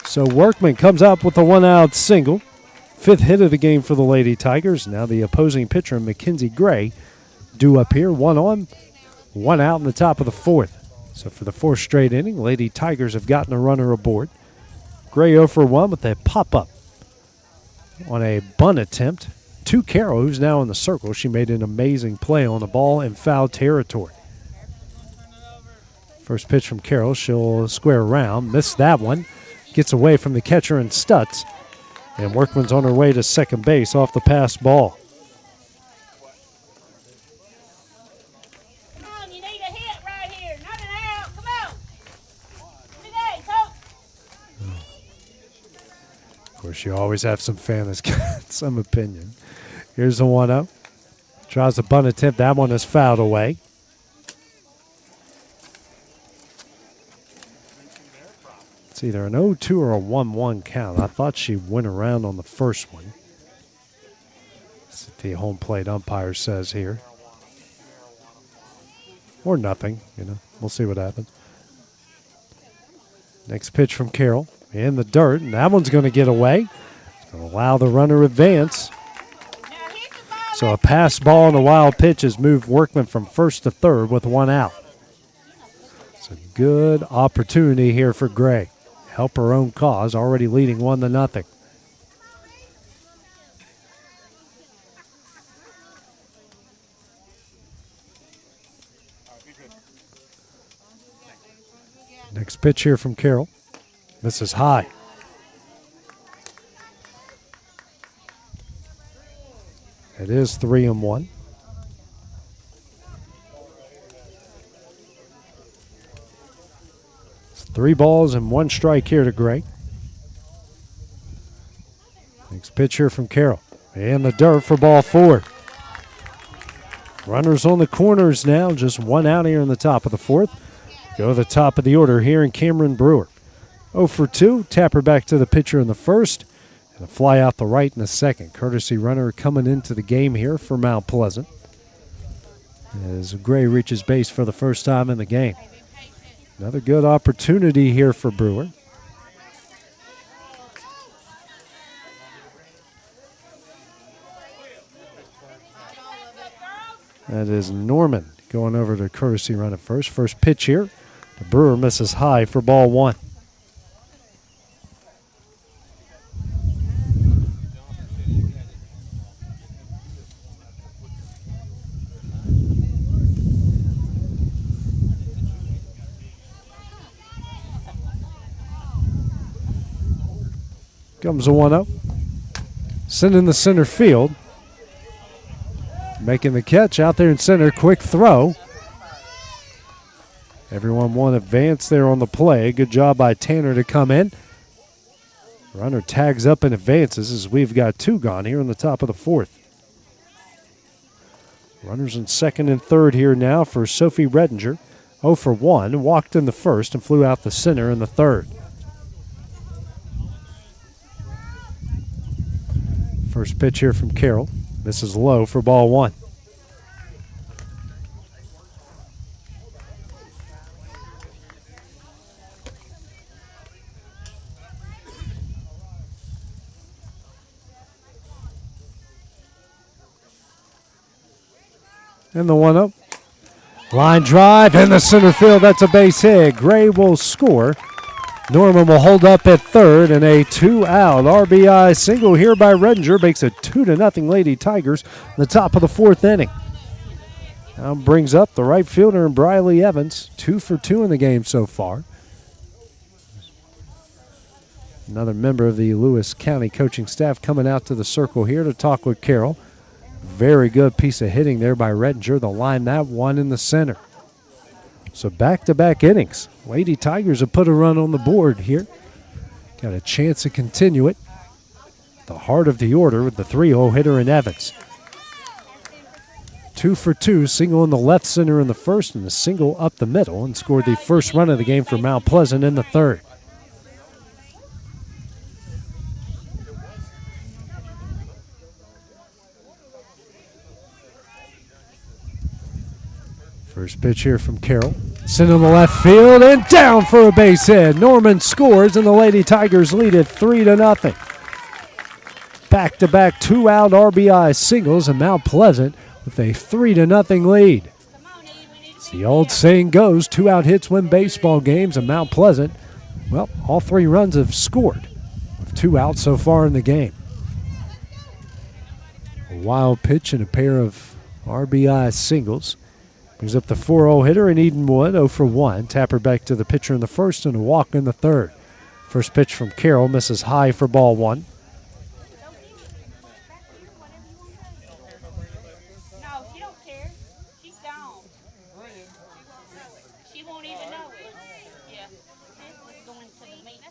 So Workman comes up with a 1-out single. 5th hit of the game for the Lady Tigers. Now the opposing pitcher, Mackenzie Gray, due up here. 1 on, 1 out in the top of the 4th. So for the 4th straight inning, Lady Tigers have gotten a runner aboard. Gray 0 for 1 with a pop-up on a bunt attempt to Carroll, who's now in the circle. She made an amazing play on the ball in foul territory. First pitch from Carroll, she'll square around, missed that one, gets away from the catcher and Stutz, and Workman's on her way to second base off the pass ball. Come on, you need a hit right here, not an out. Come on. Today, coach. Of course, you always have some fan that's got some opinion. Here's the 1-0. Tries a bunt attempt. That one is fouled away. It's either an 0-2 or a 1-1 count. I thought she went around on the first one. That's what the home plate umpire says here. Or nothing, you know. We'll see what happens. Next pitch from Carroll. In the dirt, and that one's going to get away. It's going to allow the runner advance. So a pass ball and a wild pitch has moved Workman from first to third with 1 out. It's a good opportunity here for Gray. Help her own cause, already leading 1-0. Next pitch here from Carroll. This is high. It is 3-1. It's 3 balls and 1 strike here to Gray. Next pitch here from Carroll. And the dirt for ball 4. Runners on the corners now. Just 1 out here in the top of the 4th. Go to the top of the order here in Cameron Brewer. 0 for 2. Tap her back to the pitcher in the first. And a fly out the right in the second. Courtesy runner coming into the game here for Mount Pleasant. As Gray reaches base for the first time in the game. Another good opportunity here for Brewer. That is Norman going over to courtesy run at first. First pitch here. The Brewer misses high for ball 1. Comes a 1-0. Sending the center field. Making the catch out there in center. Quick throw. Everyone won advance there on the play. Good job by Tanner to come in. Runner tags up and advances as we've got 2 gone here in the top of the 4th. Runners in second and third here now for Sophie Redinger. 0 for 1. Walked in the first and flew out the center in the third. First pitch here from Carroll. This is low for ball 1. And the 1-0. Line drive in the center field. That's a base hit. Gray will score. Norman will hold up at third, and a 2-out RBI single here by Redinger makes it 2-0 Lady Tigers in the top of the 4th inning. Now brings up the right fielder in Briley Evans, 2 for 2 in the game so far. Another member of the Lewis County coaching staff coming out to the circle here to talk with Carroll. Very good piece of hitting there by Redinger. They'll line that one in the center. So back-to-back innings. Lady Tigers have put a run on the board here. Got a chance to continue it. The heart of the order with the 3-0 hitter in Evans. 2 for 2, single in the left center in the first and a single up the middle, and scored the first run of the game for Mount Pleasant in the third. First pitch here from Carroll. Sent in the left field and down for a base hit. Norman scores and the Lady Tigers lead it 3-0. Back-to-back 2-out RBI singles and Mount Pleasant with a 3-0 lead. As the old saying goes, 2-out hits win baseball games, and Mount Pleasant, well, all 3 runs have scored with 2 outs so far in the game. A wild pitch and a pair of RBI singles. Brings up the 4-0 hitter in Edenwood, 0 for 1. Tapper back to the pitcher in the first and a walk in the third. First pitch from Carroll misses high for ball 1. No, she don't care. She's gone. She won't even know it. Yeah. This was going to the meat.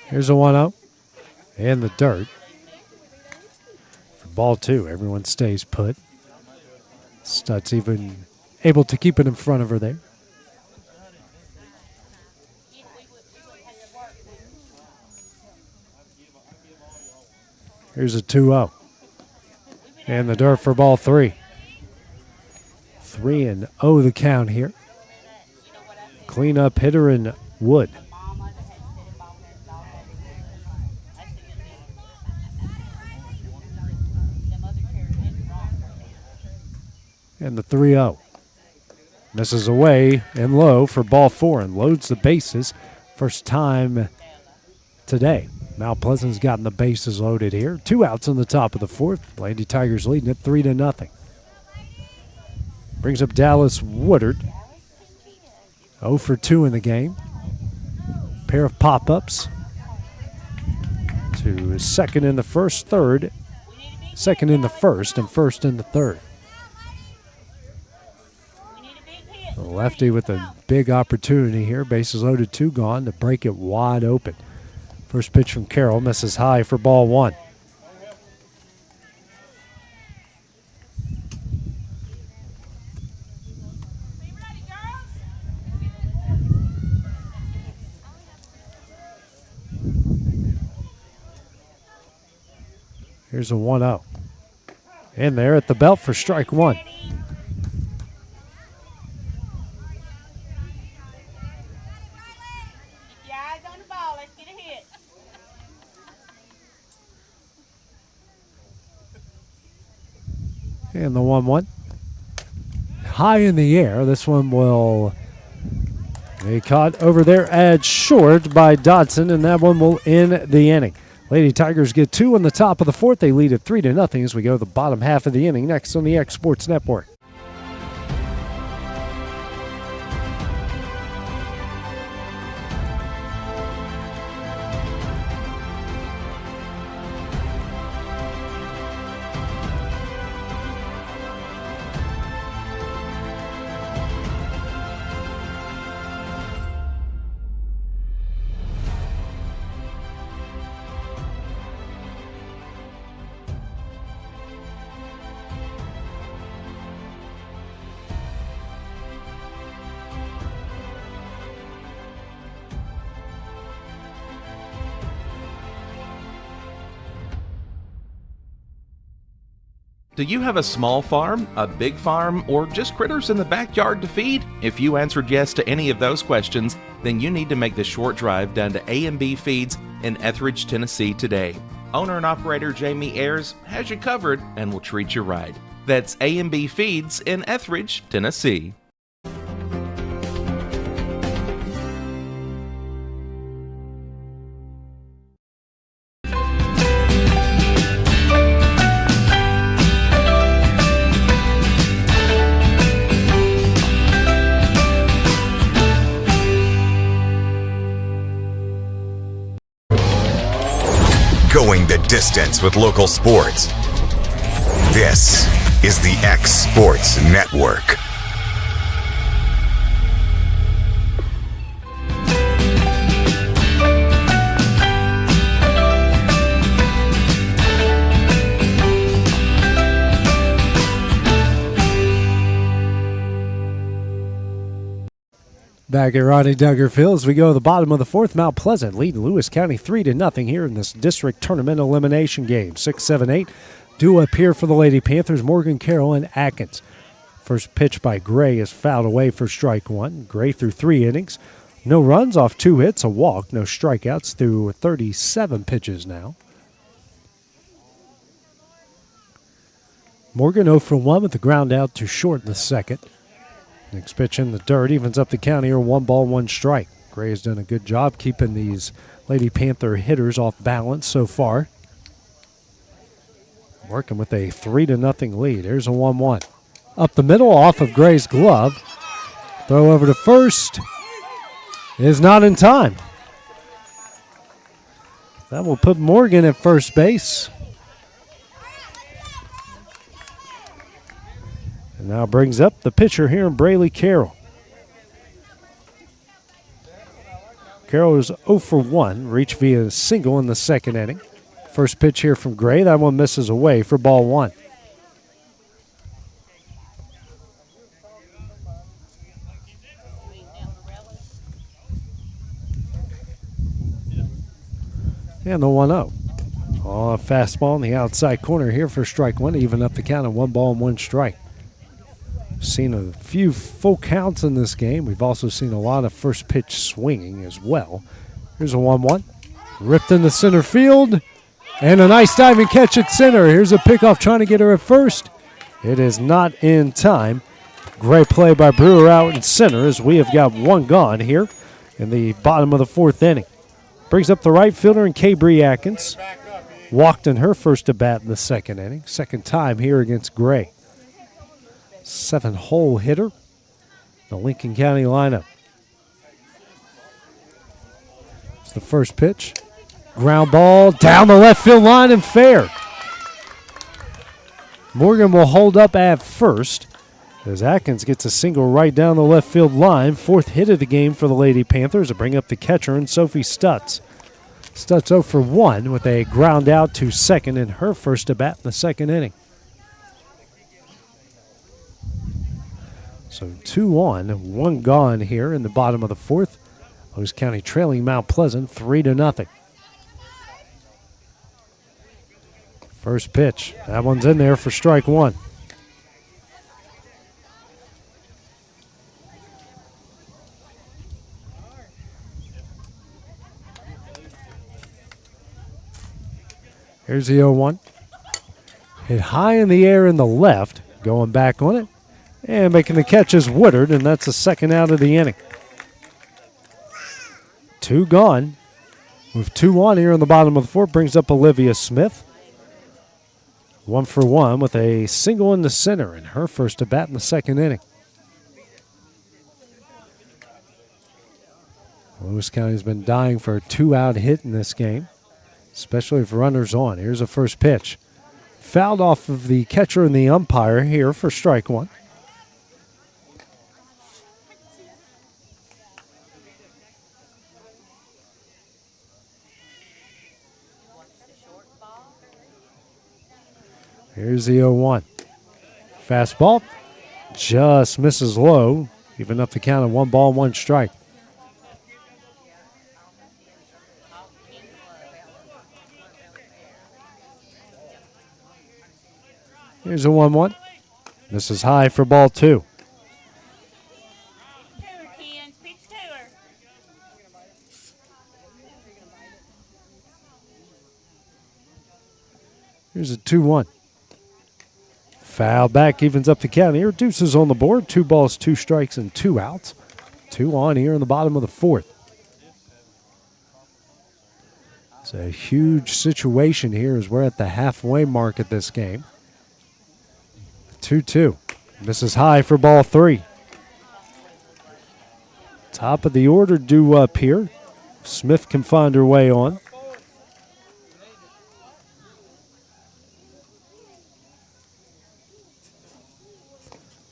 Here's a 1-0. And the dirt. For ball 2, everyone stays put. Stutz even able to keep it in front of her there. Here's a 2-0. And the dirt for ball 3. 3-0 the count here. Cleanup hitter in Wood. And the 3-0. Misses away and low for ball 4 and loads the bases. First time today. Mount Pleasant's gotten the bases loaded here. 2 outs in the top of the 4th. Lady Tigers leading it 3-0. Brings up Dallas Woodard. 0 for 2 in the game. Pair of pop-ups. To second in the first, third. Second in the first and first in the third. The lefty with a big opportunity here. Bases loaded, 2 gone to break it wide open. First pitch from Carroll misses high for ball 1. Here's a 1-0. In there at the belt for strike 1. And the 1-1. High in the air. This one will be caught over there at short by Dodson, and that one will end the inning. Lady Tigers get 2 in the top of the 4th. They lead at 3-0 as we go to the bottom half of the inning next on the X Sports Network. Do you have a small farm, a big farm, or just critters in the backyard to feed? If you answered yes to any of those questions, then you need to make the short drive down to A&B Feeds in Etheridge, Tennessee today. Owner and operator Jamie Ayers has you covered and will treat you right. That's A&B Feeds in Etheridge, Tennessee. Going the distance with local sports. This is the X Sports Network. Back at Ronnie Duggar Field as we go to the bottom of the 4th. Mount Pleasant leading Lewis County 3-0 here in this district tournament elimination game. 6, 7, 8 due up here for the Lady Panthers, Morgan, Carroll, and Atkins. First pitch by Gray is fouled away for strike 1. Gray through 3 innings. No runs off 2 hits, a walk, no strikeouts through 37 pitches now. Morgan 0 for 1 with the ground out to short in the second. Next pitch in the dirt, evens up the count here, 1-1 strike. Gray has done a good job keeping these Lady Panther hitters off balance so far. Working with a 3-0 lead. Here's a 1-1. Up the middle, off of Gray's glove. Throw over to first is not in time. That will put Morgan at first base. And now brings up the pitcher here in Braylee Carroll. Carroll is 0 for 1, reached via single in the second inning. First pitch here from Gray, that one misses away for ball 1. And the 1-0. Oh, a fastball in the outside corner here for strike 1, even up the count of 1-1 strike. Seen a few full counts in this game. We've also seen a lot of first pitch swinging as well. Here's a 1-1. Ripped into center field. And a nice diving catch at center. Here's a pickoff trying to get her at first. It is not in time. Great play by Brewer out in center as we have got one gone here in the bottom of the 4th inning. Brings up the right fielder in Kay Bree Atkins. Walked in her first at bat in the second inning. Second time here against Gray. 7-hole hitter. The Lincoln County lineup. It's the first pitch. Ground ball down the left field line and fair. Morgan will hold up at first as Atkins gets a single right down the left field line. 4th hit of the game for the Lady Panthers to bring up the catcher and Sophie Stutz. Stutz 0 for 1 with a ground out to second in her first at bat in the second inning. So 2 on, 1 gone here in the bottom of the 4th. Lewis County trailing Mount Pleasant 3-0. First pitch. That one's in there for strike 1. Here's the 0-1. Hit high in the air in the left. Going back on it. And making the catch is Woodard, and that's the second out of the inning. 2 gone. With 2 on here in the bottom of the 4th, brings up Olivia Smith. 1 for 1 with a single in the center in her first at bat in the second inning. Lewis County's been dying for a 2-out hit in this game, especially if runners on. Here's a first pitch. Fouled off of the catcher and the umpire here for strike 1. Here's the 0-1. Fastball just misses low, even up the count of 1-1 strike. Here's a 1-1. This is high for ball 2. Here's a 2-1. Foul back, evens up the count here. Deuces on the board. 2 balls, 2 strikes, and 2 outs. 2 on here in the bottom of the 4th. It's a huge situation here as we're at the halfway mark at this game. 2-2. This is high for ball 3. Top of the order due up here. Smith can find her way on.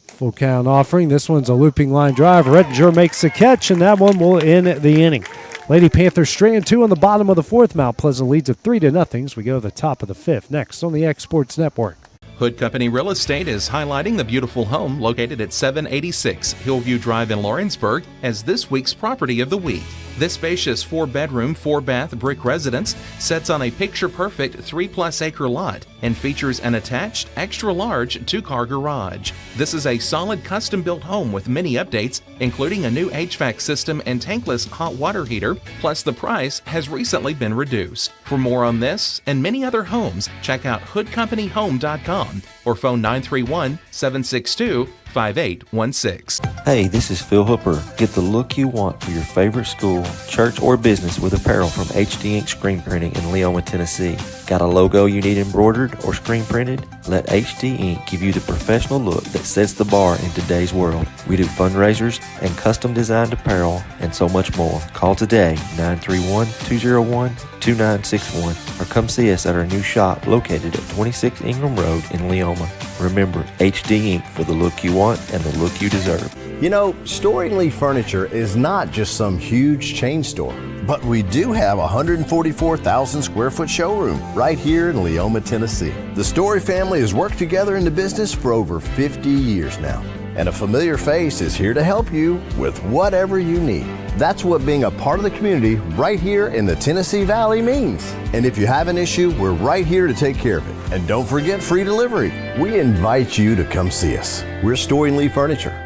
Full count offering. This one's a looping line drive. Redinger makes the catch, and that one will end the inning. Lady Panthers strand 2 on the bottom of the 4th. Mount Pleasant leads at 3-0 as we go to the top of the 5th. Next on the X Sports Network. Hood Company Real Estate is highlighting the beautiful home located at 786 Hillview Drive in Lawrenceburg as this week's property of the week. This spacious 4-bedroom, 4-bath brick residence sits on a picture-perfect 3+ acre lot and features an attached extra-large 2-car garage. This is a solid custom-built home with many updates, including a new HVAC system and tankless hot water heater, plus the price has recently been reduced. For more on this and many other homes, check out hoodcompanyhome.com or phone 931-762-5816. Hey, this is Phil Hooper. Get the look you want for your favorite school, church, or business with apparel from HD Ink Screen Printing in Leoma, Tennessee. Got a logo you need embroidered or screen printed? Let HD Ink give you the professional look that sets the bar in today's world. We do fundraisers and custom designed apparel and so much more. Call today, 931-201-2961, or come see us at our new shop located at 26 Ingram Road in Leoma. Remember, HD Ink for the look you want and the look you deserve. You know, Storing Lee Furniture is not just some huge chain store, but we do have a 144,000 square foot showroom right here in Leoma, Tennessee. The Story family has worked together in the business for over 50 years now, and a familiar face is here to help you with whatever you need. That's what being a part of the community right here in the Tennessee Valley means. And if you have an issue, we're right here to take care of it. And don't forget free delivery. We invite you to come see us. We're Storing Lee Furniture.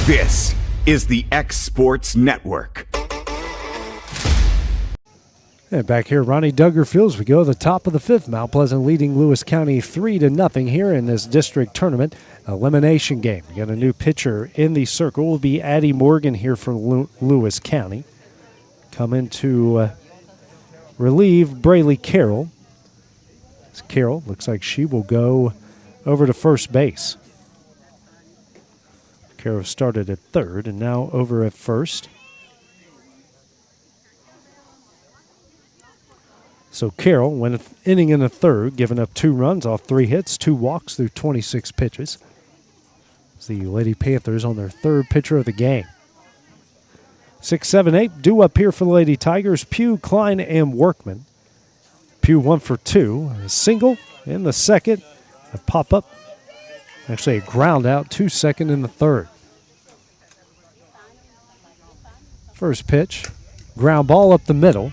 This is the X Sports Network. And back here, Ronnie Duggar Fields. We go to the top of the fifth. Mount Pleasant leading Lewis County 3-0 here in this district tournament elimination game. We got a new pitcher in the circle. Will be Addie Morgan here from Lewis County. Coming to relieve Braylee Carroll. Carroll looks like she will go over to first base. Carroll started at third and now over at first. So Carroll went an inning in the third, giving up 2 runs off 3 hits, 2 walks through 26 pitches. It's the Lady Panthers on their third pitcher of the game. 6, 7, 8 due up here for the Lady Tigers. Pugh, Klein, and Workman. Pugh 1 for 2. A single in the second. A pop-up. Actually a ground out, 2 second in the third. First pitch. Ground ball up the middle.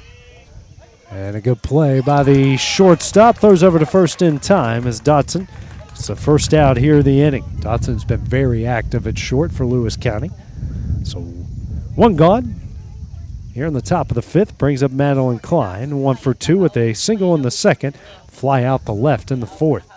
And a good play by the shortstop. Throws over to first in time as Dotson. It's the first out here of the inning. Dotson's been very active at short for Lewis County. So 1 gone. Here in the top of the fifth brings up Madeline Klein. 1 for 2 with a single in the second. Fly out the left in the fourth.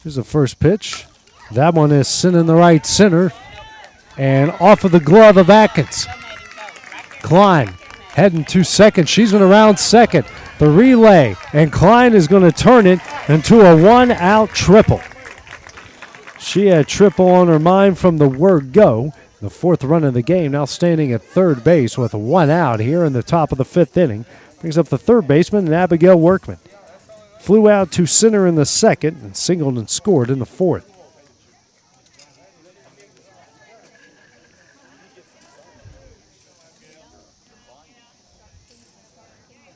Here's the first pitch. That one is sent in the right center and off of the glove of Atkins. Klein heading to second. She's going to round second. The relay, and Klein is going to turn it into a 1-out triple. She had triple on her mind from the word go. The 4th run of the game, now standing at third base with 1 out here in the top of the 5th inning. Brings up the third baseman, and Abigail Workman. Flew out to center in the second and singled and scored in the 4th.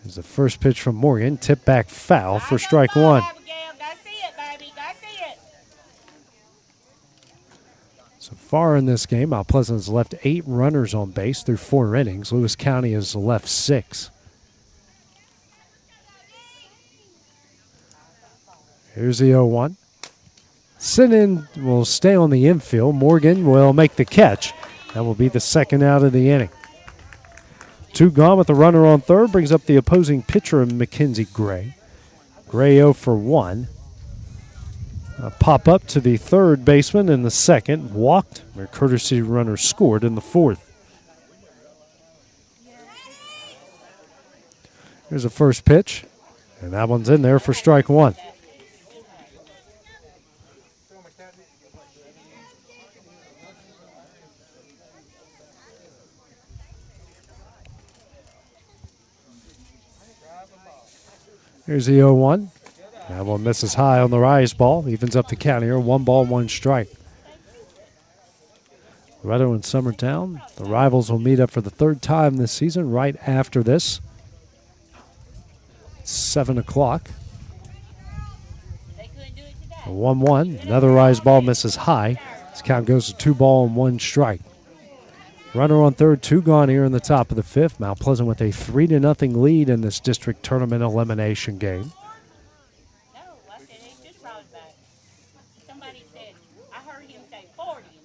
Here's the first pitch from Morgan. Tip back foul for strike 1. So far in this game, Mount Pleasant has left 8 runners on base through 4 innings. Lewis County has left 6. Here's the 0-1. Sinan will stay on the infield. Morgan will make the catch. That will be the second out of the inning. 2 gone with the runner on third. Brings up the opposing pitcher, Mackenzie Gray. Gray 0 for 1. A pop up to the third baseman in the second. Walked. Their courtesy runner scored in the 4th. Here's the first pitch. And that one's in there for strike 1. Here's the 0-1. That one misses high on the rise ball. Evens up the count here. 1 ball, 1 strike. Loretto and Summertown, the rivals will meet up for the 3rd time this season right after this. It's 7 o'clock. 1-1. Another rise ball misses high. This count goes to 2 ball and 1 strike. Runner on third, 2 gone here in the top of the 5th. Mount Pleasant with a 3-0 lead in this district tournament elimination game.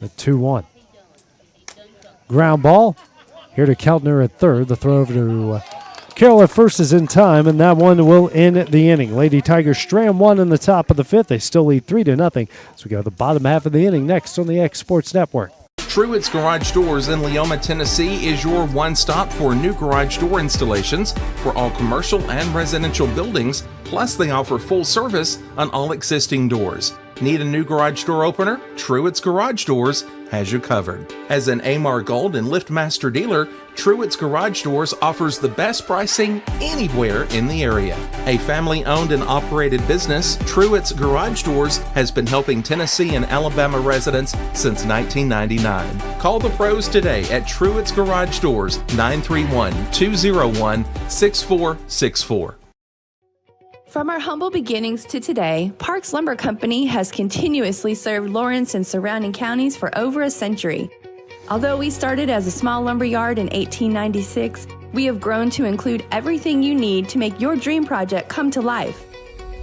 The 2-1. Ground ball. Here to Keltner at third. The throw over to Carroll at first is in time, and that one will end the inning. Lady Tigers strand 1 in the top of the 5th. They still lead 3-0. So we go to the bottom half of the inning next on the X Sports Network. Truett's Garage Doors in Leoma, Tennessee is your one-stop for new garage door installations for all commercial and residential buildings, plus they offer full service on all existing doors. Need a new garage door opener? Truett's Garage Doors has you covered. As an AMAR Gold and LiftMaster dealer, Truett's Garage Doors offers the best pricing anywhere in the area. A family-owned and operated business, Truett's Garage Doors has been helping Tennessee and Alabama residents since 1999. Call the pros today at Truett's Garage Doors, 931-201-6464. From our humble beginnings to today, Parks Lumber Company has continuously served Lawrence and surrounding counties for over a century. Although we started as a small lumber yard in 1896, we have grown to include everything you need to make your dream project come to life.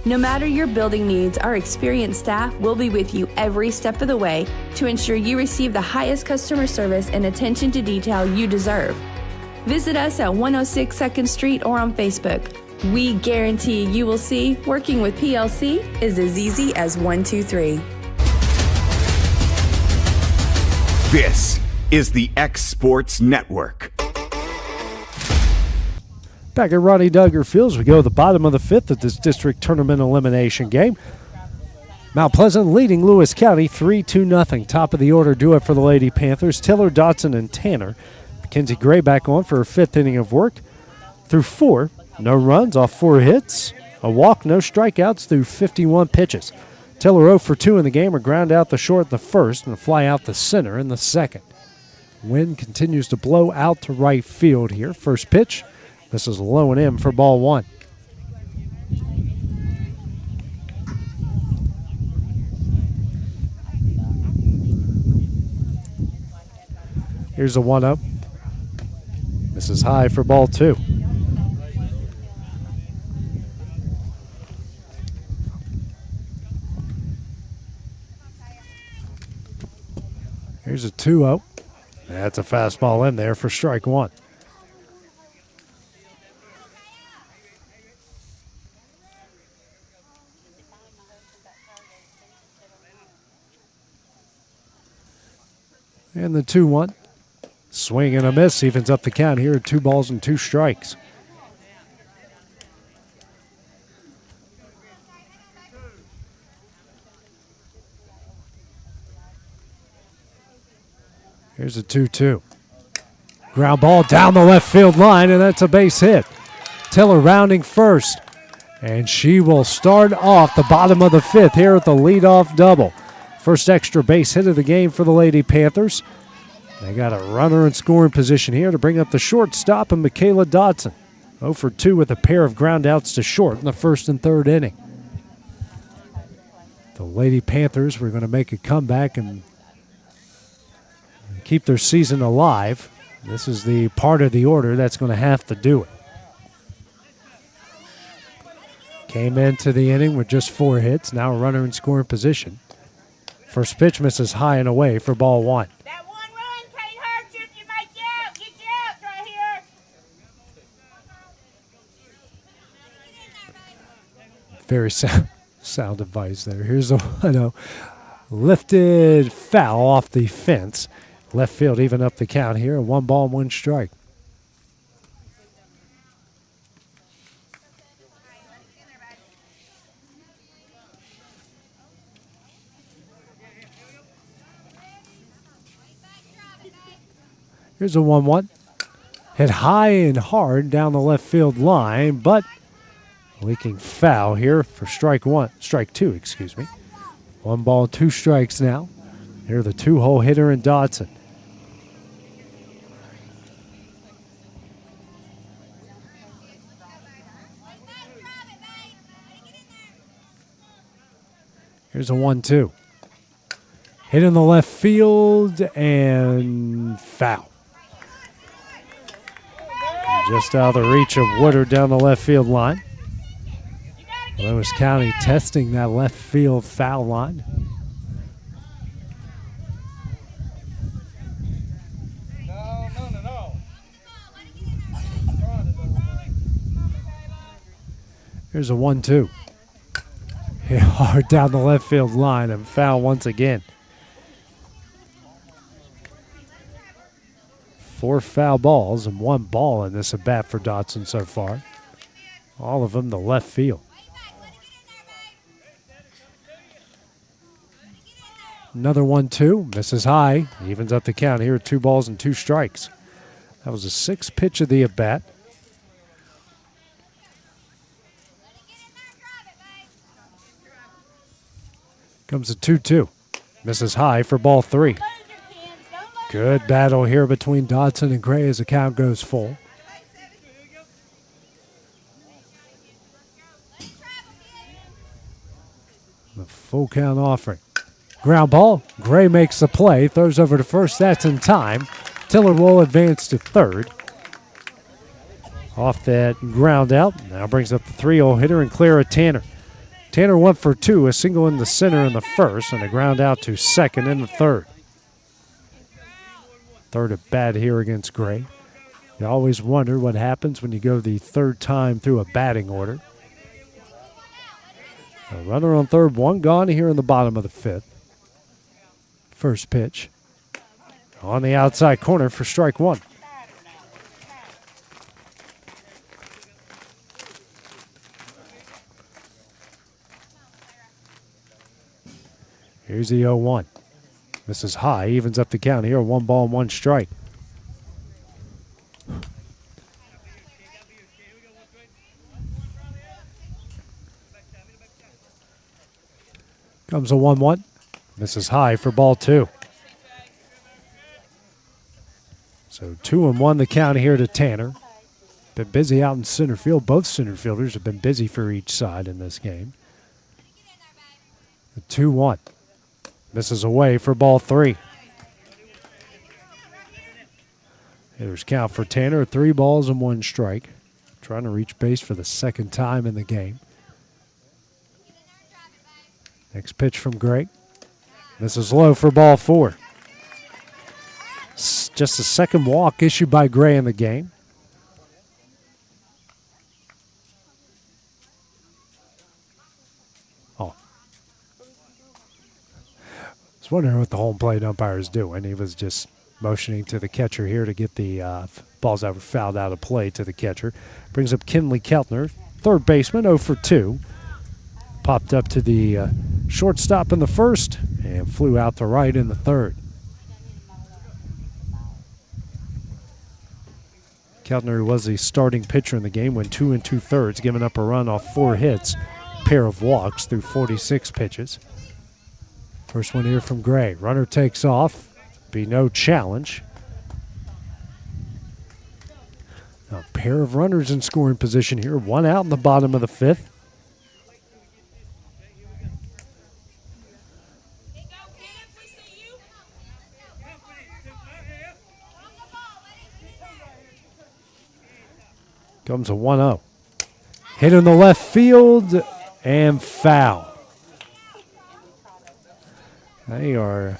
No matter your building needs, our experienced staff will be with you every step of the way to ensure you receive the highest customer service and attention to detail you deserve. Visit us at 106 2nd Street or on Facebook. We guarantee you will see working with PLC is as easy as 1, 2, 3. This is the X Sports Network. Back at Ronnie Duggar Fields, we go to the bottom of the 5th of this district tournament elimination game. Mount Pleasant leading Lewis County 3-0. Top of the order do it for the Lady Panthers. Tiller, Dotson, and Tanner. Mackenzie Gray back on for her 5th inning of work. Through 4. No runs off 4 hits, a walk, no strikeouts through 51 pitches. Tiller 0 for 2 in the game, or ground out the short in the first and a fly out the center in the second. Wind continues to blow out to right field here. First pitch, this is low and in for ball 1. Here's a 1-0. This is high for ball 2. Here's a 2-0. That's a fastball in there for strike 1. And the 2-1. Swing and a miss. Evens up the count here at 2 balls and 2 strikes. Here's a 2-2. Ground ball down the left field line, and that's a base hit. Tiller rounding first, and she will start off the bottom of the 5th here at the leadoff double. First extra base hit of the game for the Lady Panthers. They got a runner in scoring position here to bring up the shortstop and Michaela Dodson. 0 for 2 with a pair of groundouts to short in the first and third inning. The Lady Panthers were going to make a comeback and keep their season alive. This is the part of the order that's going to have to do it. Came into the inning with just 4 hits, now a runner in scoring position. First pitch misses high and away for ball 1. That one run can't hurt you if you make you out. Get you out right here. Very sound advice there. Here's the 1-0. Lifted foul off the fence. Left field even up the count here. 1 ball, 1 strike. Here's a 1-1. Hit high and hard down the left field line, but leaking foul here for strike 2, excuse me. 1 ball, 2 strikes now. Here the 2-hole hitter in Dodson. Here's a 1-2. Hit in the left field and foul. Just out of the reach of Woodard down the left field line. Lewis County testing that left field foul line. Here's a 1-2. Hit hard down the left field line and foul once again. 4 foul balls and 1 ball in this at bat for Dotson so far. All of them to left field. Another 1-2. Misses high. Evens up the count here. 2 balls and 2 strikes. That was the 6th pitch of the at bat. Comes a 2-2. Misses high for ball 3. Good battle here between Dotson and Gray as the count goes full. The full count offering. Ground ball. Gray makes the play. Throws over to first. That's in time. Tiller will advance to third. Off that ground out. Now brings up the 3-0 hitter and Clara Tanner. Tanner went for 2, a single in the center in the first, and a ground out to second in the third. Third at bat here against Gray. You always wonder what happens when you go the third time through a batting order. A runner on third, 1 gone here in the bottom of the 5th. First pitch. On the outside corner for strike 1. Here's the 0-1. Misses high, evens up the count here. 1 ball and 1 strike. Comes a 1-1. Misses high for ball 2. So 2-1 the count here to Tanner. Been busy out in center field. Both center fielders have been busy for each side in this game. The 2-1. Misses away for ball 3. Hitters count for Tanner, 3 balls and 1 strike. Trying to reach base for the 2nd time in the game. Next pitch from Gray. Misses low for ball 4. Just the 2nd walk issued by Gray in the game. I was wondering what the home plate umpire is doing. He was just motioning to the catcher here to get the balls that were fouled out of play to the catcher. Brings up Kinley Keltner, third baseman, 0 for 2. Popped up to the shortstop in the first and flew out to right in the third. Keltner was the starting pitcher in the game, went 2 2/3, giving up a run off 4 hits, pair of walks through 46 pitches. First one here from Gray. Runner takes off. Be no challenge. A pair of runners in scoring position here. 1 out in the bottom of the 5th. Comes a 1-0. Hit in the left field and foul. They are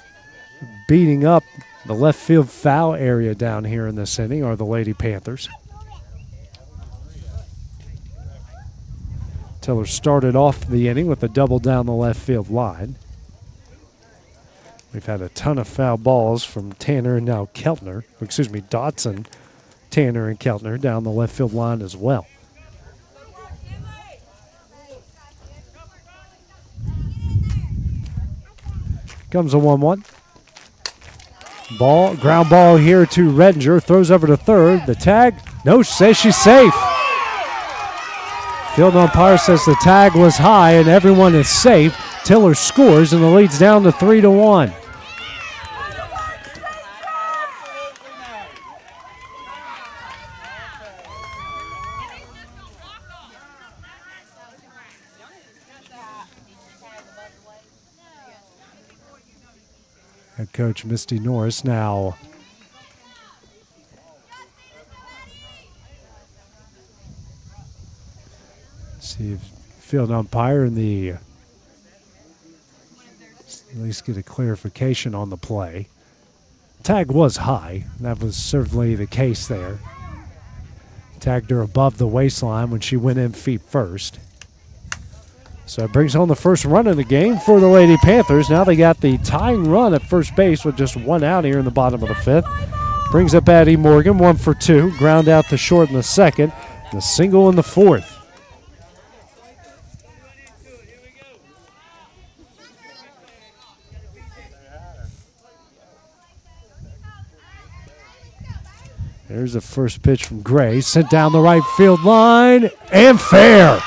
beating up the left field foul area down here in this inning, are the Lady Panthers. Tiller started off the inning with a double down the left field line. We've had a ton of foul balls from Tanner and now Keltner. Excuse me, Dotson, Tanner, and Keltner down the left field line as well. Comes a 1-1. Ground ball here to Redinger. Throws over to third. The tag. No, says she's safe. Field umpire says the tag was high and everyone is safe. Tiller scores and the lead's down to 3-1. Head coach Misty Norris now See if field umpire and at least get a clarification on the play. Tag was high. That was certainly the case there. Tagged her above the waistline when she went in feet first. So it brings home the first run of the game for the Lady Panthers. Now they got the tying run at first base with just one out here in the bottom of the fifth. Brings up Addie Morgan, 1 for 2. Ground out to short in the second. The single in the fourth. There's the first pitch from Gray. Sent down the right field line. And fair.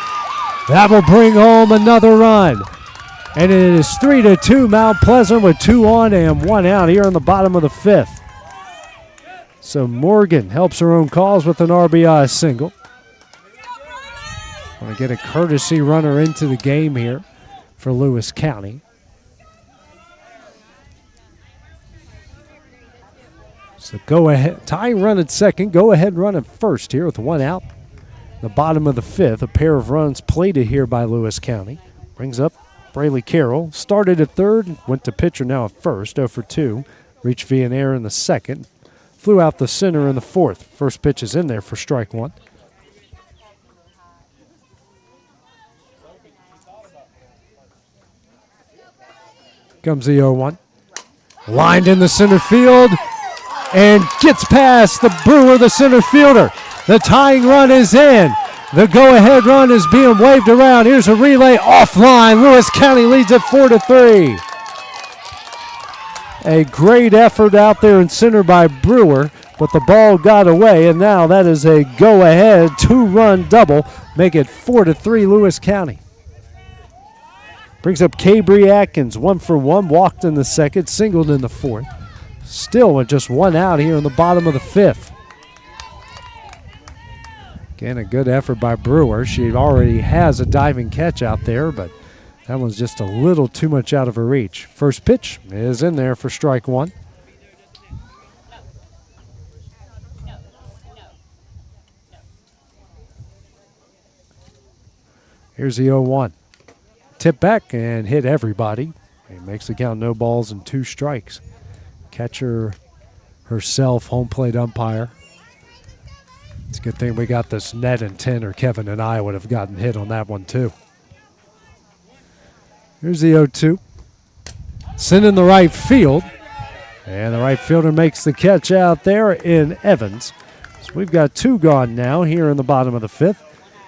That will bring home another run. And it is 3-2 Mount Pleasant with 2 on and 1 out here in the bottom of the fifth. So Morgan helps her own cause with an RBI single. Want to get a courtesy runner into the game here for Lewis County. So go ahead, tying run at second, go ahead run at first here with 1 out. The bottom of the fifth, a pair of runs plated here by Lewis County. Brings up Braylee Carroll. Started at third, went to pitcher now at first, 0 for 2. Reached via an error in the second. Flew out the center in the fourth. First pitch is in there for strike one. Comes the 0-1. Lined in the center field and gets past the Brewer, the center fielder. The tying run is in. The go-ahead run is being waved around. Here's a relay offline. Lewis County leads it 4-3. A great effort out there in center by Brewer, but the ball got away, and now that is a go-ahead 2-run double. Make it 4-3 Lewis County. Brings up Cabry Atkins, 1 for 1, walked in the second, singled in the fourth. Still with just 1 out here in the bottom of the fifth. Again, a good effort by Brewer. She already has a diving catch out there, but that one's just a little too much out of her reach. First pitch is in there for strike one. Here's the 0-1. Tip back and hit everybody. He makes the count, no balls and 2 strikes. Catcher herself, home plate umpire. It's a good thing we got this net in 10 or Kevin and I would have gotten hit on that one too. Here's the 0-2. Sent in the right field. And the right fielder makes the catch out there in Evans. So we've got 2 gone now here in the bottom of the fifth.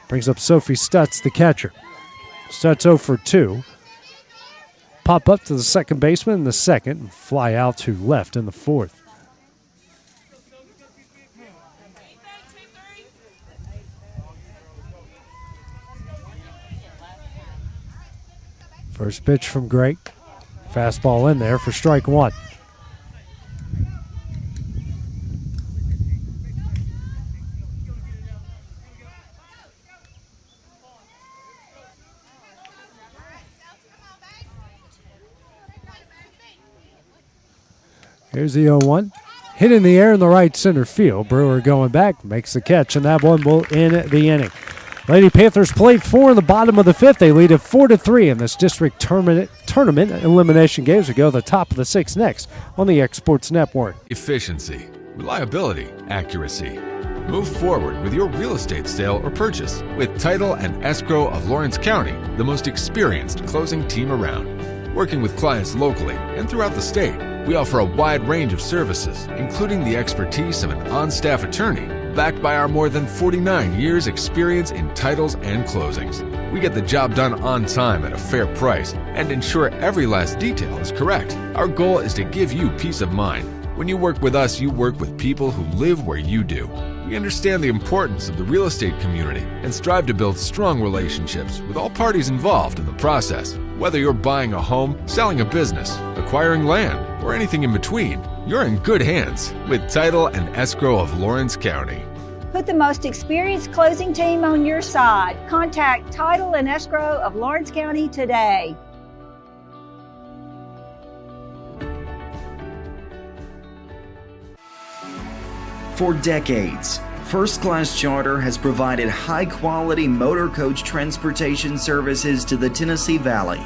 Brings up Sophie Stutz, the catcher. Stutz 0 for 2. Pop up to the second baseman in the second and fly out to left in the fourth. First pitch from Gray. Fastball in there for strike one. Here's the 0-1. Hit in the air in the right center field. Brewer going back, makes the catch, and that one will end the inning. Lady Panthers played 4 in the bottom of the fifth. They lead it 4-3 in this district tournament elimination games. We go to the top of the sixth next on the X Sports Network. Efficiency, reliability, accuracy. Move forward with your real estate sale or purchase with Title and Escrow of Lawrence County, the most experienced closing team around. Working with clients locally and throughout the state, we offer a wide range of services, including the expertise of an on-staff attorney, backed by our more than 49 years experience in titles and closings. We get the job done on time at a fair price and ensure every last detail is correct. Our goal is to give you peace of mind. When you work with us, you work with people who live where you do. We understand the importance of the real estate community and strive to build strong relationships with all parties involved in the process. Whether you're buying a home, selling a business, acquiring land, or anything in between, you're in good hands with Title and Escrow of Lawrence County. Put the most experienced closing team on your side. Contact Title and Escrow of Lawrence County today. For decades, First Class Charter has provided high-quality motor coach transportation services to the Tennessee Valley.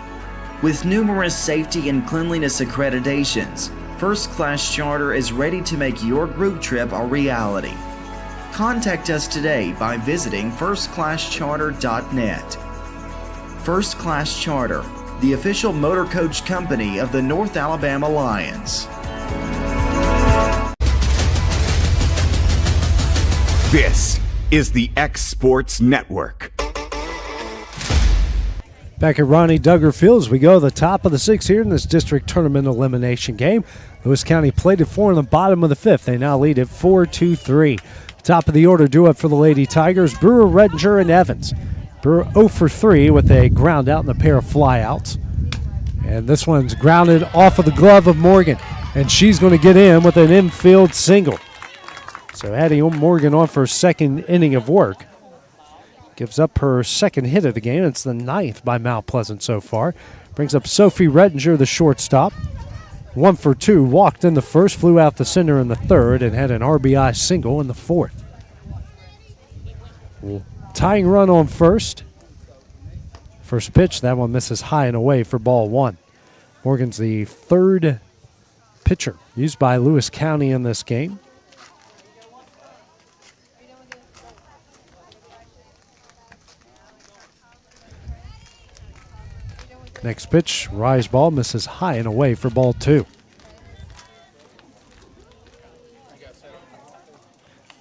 With numerous safety and cleanliness accreditations, First Class Charter is ready to make your group trip a reality. Contact us today by visiting firstclasscharter.net. First Class Charter, the official motor coach company of the North Alabama Lions. This is the X Sports Network. Back at Ronnie Duggar Field as we go to the top of the sixth here in this district tournament elimination game. Lewis County played at 4 in the bottom of the fifth. They now lead at 4-2-3. Top of the order due up for the Lady Tigers, Brewer, Redinger, and Evans. Brewer 0 for 3 with a ground out and a pair of flyouts. And this one's grounded off of the glove of Morgan. And she's going to get in with an infield single. So Addie Morgan on for her second inning of work. Gives up her second hit of the game. It's the 9th by Mount Pleasant so far. Brings up Sophie Redinger, the shortstop. 1 for 2, walked in the first, flew out the center in the third, and had an RBI single in the fourth. Tying run on first. First pitch, that one misses high and away for ball 1. Morgan's the third pitcher used by Lewis County in this game. Next pitch, rise ball, misses high and away for ball 2.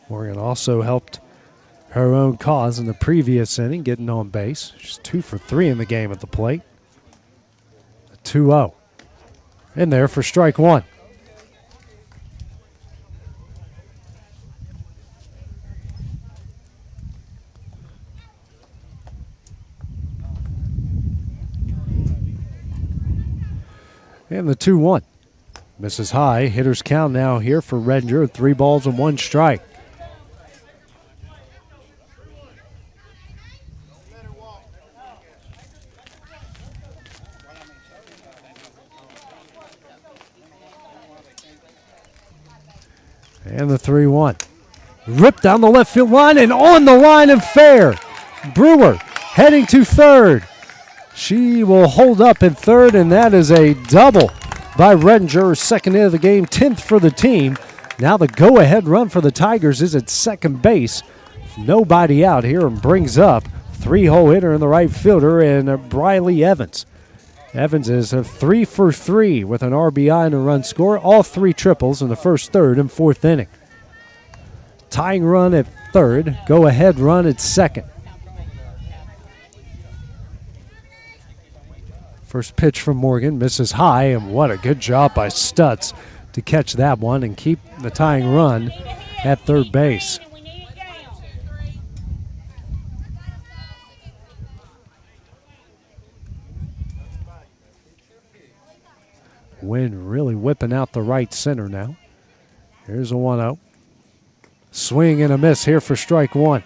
Morgan also helped her own cause in the previous inning, getting on base. She's 2 for 3 in the game at the plate. A 2-0. In there for strike 1. And the 2-1. Misses high. Hitter's count now here for Redinger. 3 balls and 1 strike. And the 3-1. Ripped down the left field line and on the line and fair. Brewer heading to third. She will hold up in third, and that is a double by Redinger, second hit of the game, 10th for the team. Now the go-ahead run for the Tigers is at second base. Nobody out here, and brings up 3-hole hitter in the right fielder and Briley Evans. Evans is a 3 for 3 with an RBI and a run score, all 3 triples in the first, third, and fourth inning. Tying run at third, go-ahead run at second. First pitch from Morgan, misses high, and what a good job by Stutz to catch that one and keep the tying run at third base. Wind really whipping out the right center now. Here's a 1-0. Swing and a miss here for strike 1.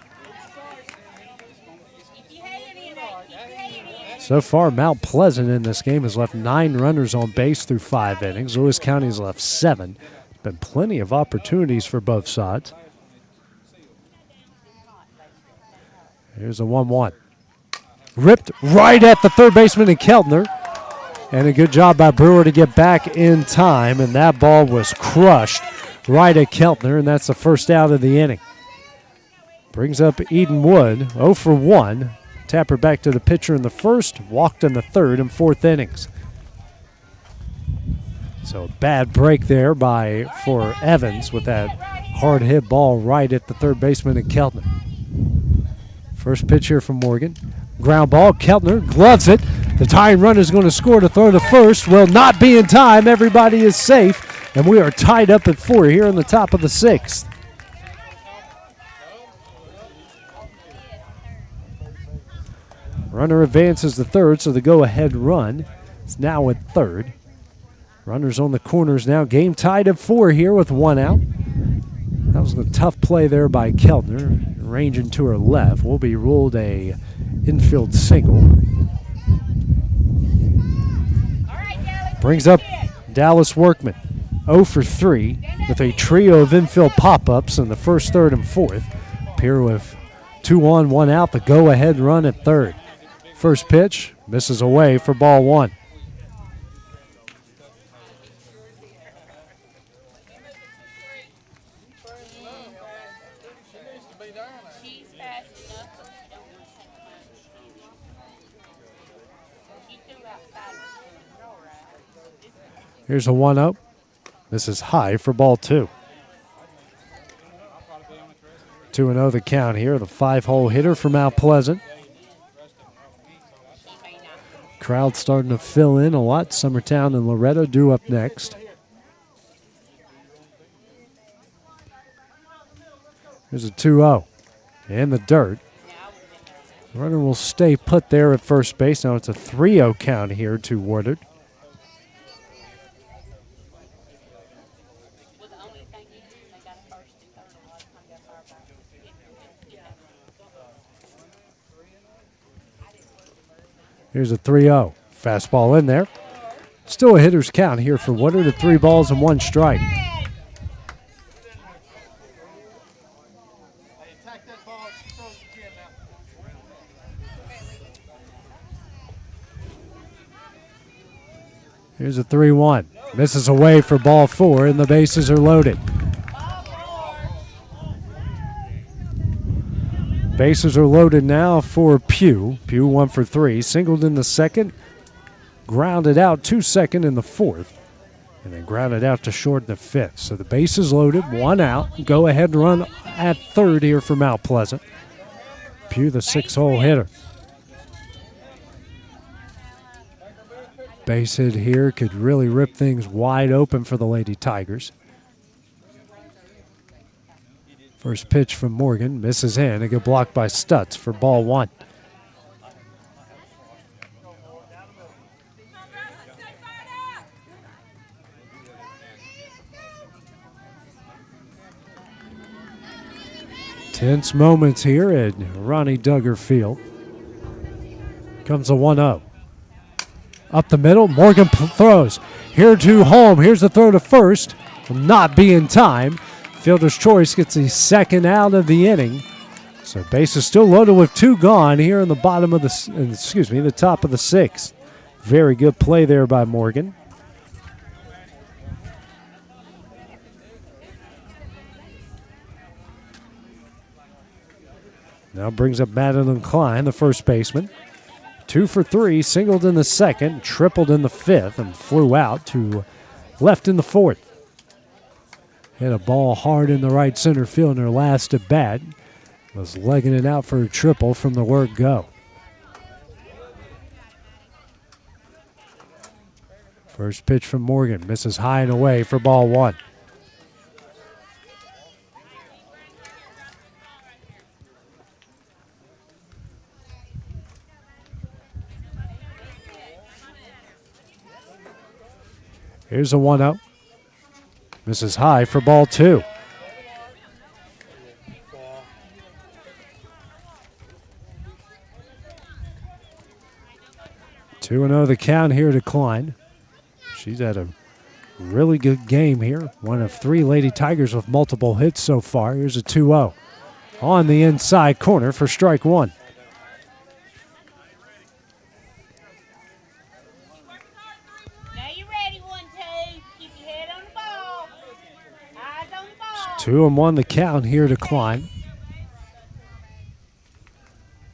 So far, Mount Pleasant in this game has left 9 runners on base through 5 innings. Lewis County has left 7. There's been plenty of opportunities for both sides. Here's a 1-1. Ripped right at the third baseman in Keltner. And a good job by Brewer to get back in time. And that ball was crushed right at Keltner. And that's the first out of the inning. Brings up Eden Wood, 0 for 1. Tapper back to the pitcher in the first, walked in the third and fourth innings. So a bad break there for Evans with that hard hit ball right at the third baseman in Keltner. First pitch here from Morgan. Ground ball, Keltner gloves it. The tying run is going to score to throw to first. Will not be in time. Everybody is safe. And we are tied up at 4 here in the top of the 6th. Runner advances to third, so the go-ahead run is now at third. Runners on the corners now. Game tied at 4 here with 1 out. That was a tough play there by Keltner, ranging to her left. Will be ruled a infield single. Brings up Dallas Workman, 0 for 3 with a trio of infield pop-ups in the first, third, and fourth. up here with 2 on, 1 out, the go-ahead run at third. First pitch misses away for ball 1. Here's a 1-0. This is high for ball 2. 2-0 the count here. The 5-hole hitter from Mount Pleasant. Crowd starting to fill in a lot. Summertown and Loretto due up next. Here's a 2-0. In the dirt. The runner will stay put there at first base. Now it's a 3-0 count here to Woodard. Here's a 3-0. Fastball in there. Still a hitter's count here for Woodard at 3 balls and 1 strike. Here's a 3-1. Misses away for ball 4, and the bases are loaded. Bases are loaded now for Pugh. Pugh 1 for 3. Singled in the second. Grounded out to second in the fourth. And then grounded out to short in the fifth. So the bases loaded. 1 out. Go ahead run at third here for Mount Pleasant. Pugh the 6-hole hitter. Base hit here could really rip things wide open for the Lady Tigers. First pitch from Morgan, misses in. A good block by Stutz for ball 1. Tense moments here at Ronnie Duggar Field. Comes a 1-0. Up the middle, Morgan throws. Here to home. Here's the throw to first. Will not be in time. Fielder's choice gets the second out of the inning. So base is still loaded with 2 gone here in the bottom of the top of the 6th. Very good play there by Morgan. Now brings up Madeline Klein, the first baseman. 2 for 3, singled in the second, tripled in the fifth, and flew out to left in the fourth. Hit a ball hard in the right center field in her last at bat. Was legging it out for a triple from the word go. First pitch from Morgan. Misses high and away for ball 1. Here's a 1-0. Misses high for ball 2. Two and 0 the count here to Klein. She's had a really good game here. One of 3 Lady Tigers with multiple hits so far. Here's a 2-0 on the inside corner for strike 1. It's 2-1 the count here to Klein.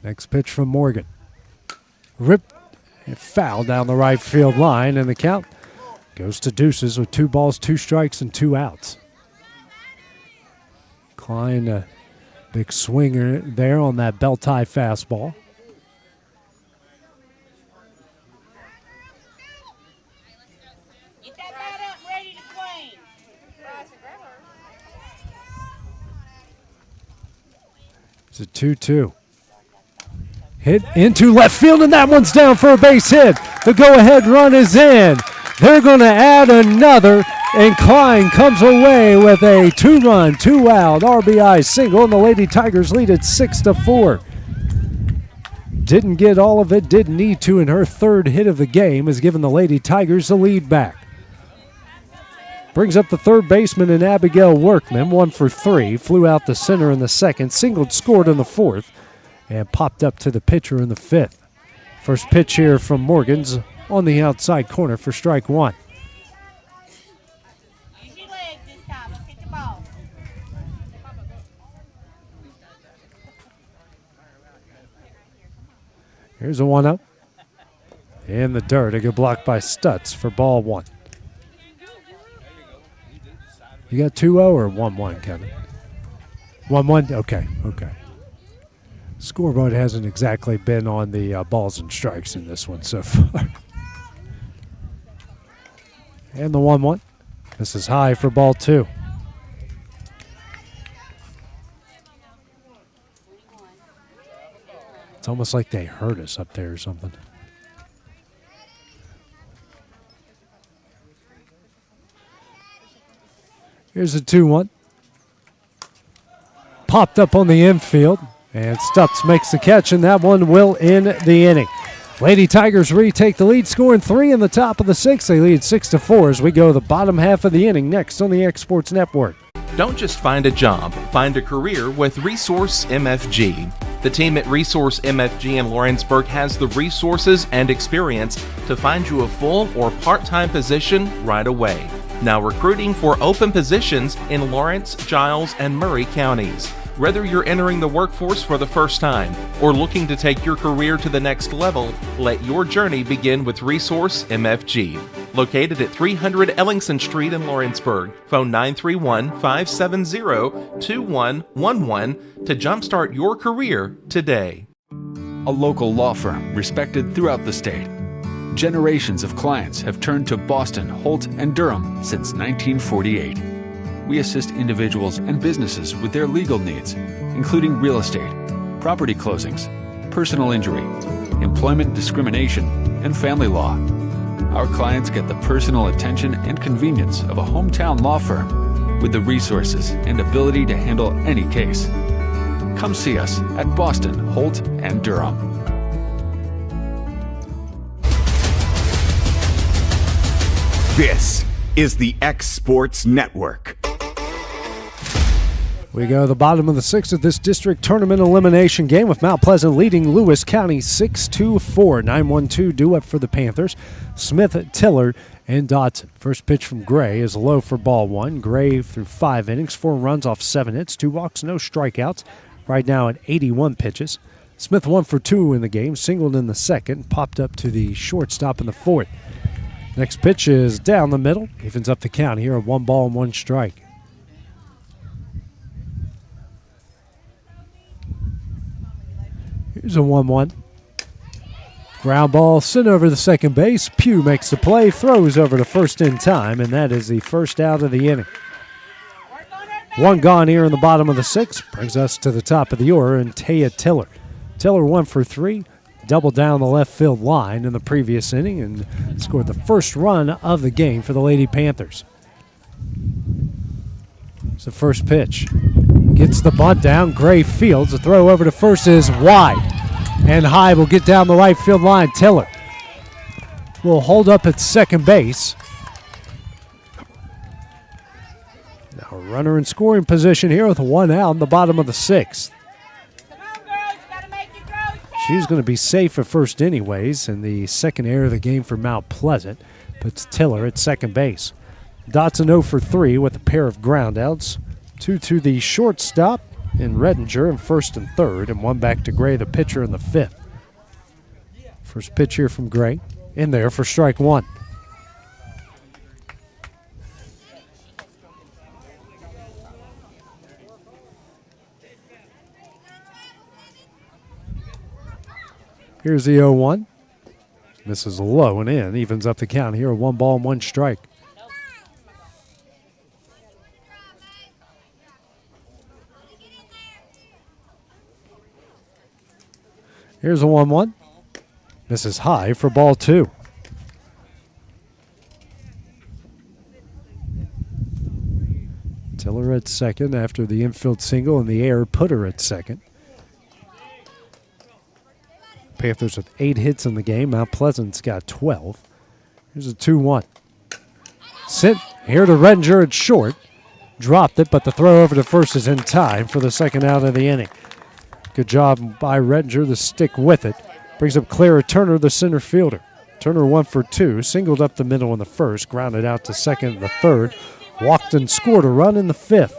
Next pitch from Morgan. Ripped and foul down the right field line, and the count goes to deuces with 2 balls, 2 strikes, and 2 outs. Klein, a big swinger there on that belt-tie fastball. It's a 2-2. Hit into left field, and that one's down for a base hit. The go-ahead run is in. They're going to add another, and Klein comes away with a 2-run, 2-out RBI single, and the Lady Tigers lead it 6-4. Didn't get all of it, didn't need to, and her third hit of the game has given the Lady Tigers the lead back. Brings up the third baseman in Abigail Workman, 1 for 3. Flew out the center in the second, singled, scored in the fourth, and popped up to the pitcher in the fifth. First pitch here from Morgan's on the outside corner for strike one. Here's a 1-0. In the dirt, a good block by Stutz for ball one. You got 2-0 or 1-1, Kevin? 1-1? Okay. Scoreboard hasn't exactly been on the balls and strikes in this one so far. And the 1-1. This is high for ball two. It's almost like they heard us up there or something. Here's a 2-1. Popped up on the infield, and Stutz makes the catch, and that one will end the inning. Lady Tigers retake the lead, scoring 3 in the top of the 6th. They lead 6-4 as we go the bottom half of the inning next on the X Sports Network. Don't just find a job, find a career with Resource MFG. The team at Resource MFG in Lawrenceburg has the resources and experience to find you a full or part-time position right away. Now recruiting for open positions in Lawrence, Giles, and Murray counties. Whether you're entering the workforce for the first time or looking to take your career to the next level, let your journey begin with Resource MFG. Located at 300 Ellingson Street in Lawrenceburg. Phone 931-570-2111 to jumpstart your career today. A local law firm respected throughout the state. Generations of clients have turned to Boston, Holt, and Durham since 1948. We assist individuals and businesses with their legal needs, including real estate, property closings, personal injury, employment discrimination, and family law. Our clients get the personal attention and convenience of a hometown law firm with the resources and ability to handle any case. Come see us at Boston, Holt, and Durham. This is the X Sports Network. We go to the bottom of the 6th of this district tournament elimination game with Mount Pleasant leading Lewis County 6-4. 9-1-2 due up for the Panthers. Smith, Tiller, and Dotson. First pitch from Gray is low for ball one. Gray through 5 innings, 4 runs off 7 hits, 2 walks, no strikeouts. Right now at 81 pitches. Smith 1 for 2 in the game, singled in the second, popped up to the shortstop in the fourth. Next pitch is down the middle. Evens up the count here, a 1 ball and 1 strike. Here's a 1-1. Ground ball sent over to second base. Pugh makes the play, throws over to first in time, and that is the first out of the inning. 1 gone here in the bottom of the 6th. Brings us to the top of the order, and Taya Tiller. Tiller 1 for 3. Doubled down the left field line in the previous inning and scored the first run of the game for the Lady Panthers. It's the first pitch. Gets the bunt down. Gray fields. The throw over to first is wide. And high will get down the right field line. Tiller will hold up at second base. Now a runner in scoring position here with 1 out in the bottom of the 6th. She's going to be safe at first anyways in the second error of the game for Mount Pleasant. Puts Tiller at second base. Dotson 0 for 3 with a pair of groundouts. 2 to the shortstop in Redinger in first and third, and 1 back to Gray, the pitcher, in the 5th. First pitch here from Gray. In there for strike 1. Here's the 0-1. Misses low and in. Evens up the count here. 1 ball and 1 strike. Here's a 1-1. Misses high for ball 2. Tiller at second after the infield single and the air put her at second. Panthers with 8 hits in the game. Mount Pleasant's got 12. Here's a 2-1. Sent Here to Redinger at short. Dropped it, but the throw over to first is in time for the second out of the inning. Good job by Redinger to stick with it. Brings up Clara Turner, the center fielder. Turner 1 for 2, singled up the middle in the first, grounded out to second in the third, walked and scored a run in the fifth.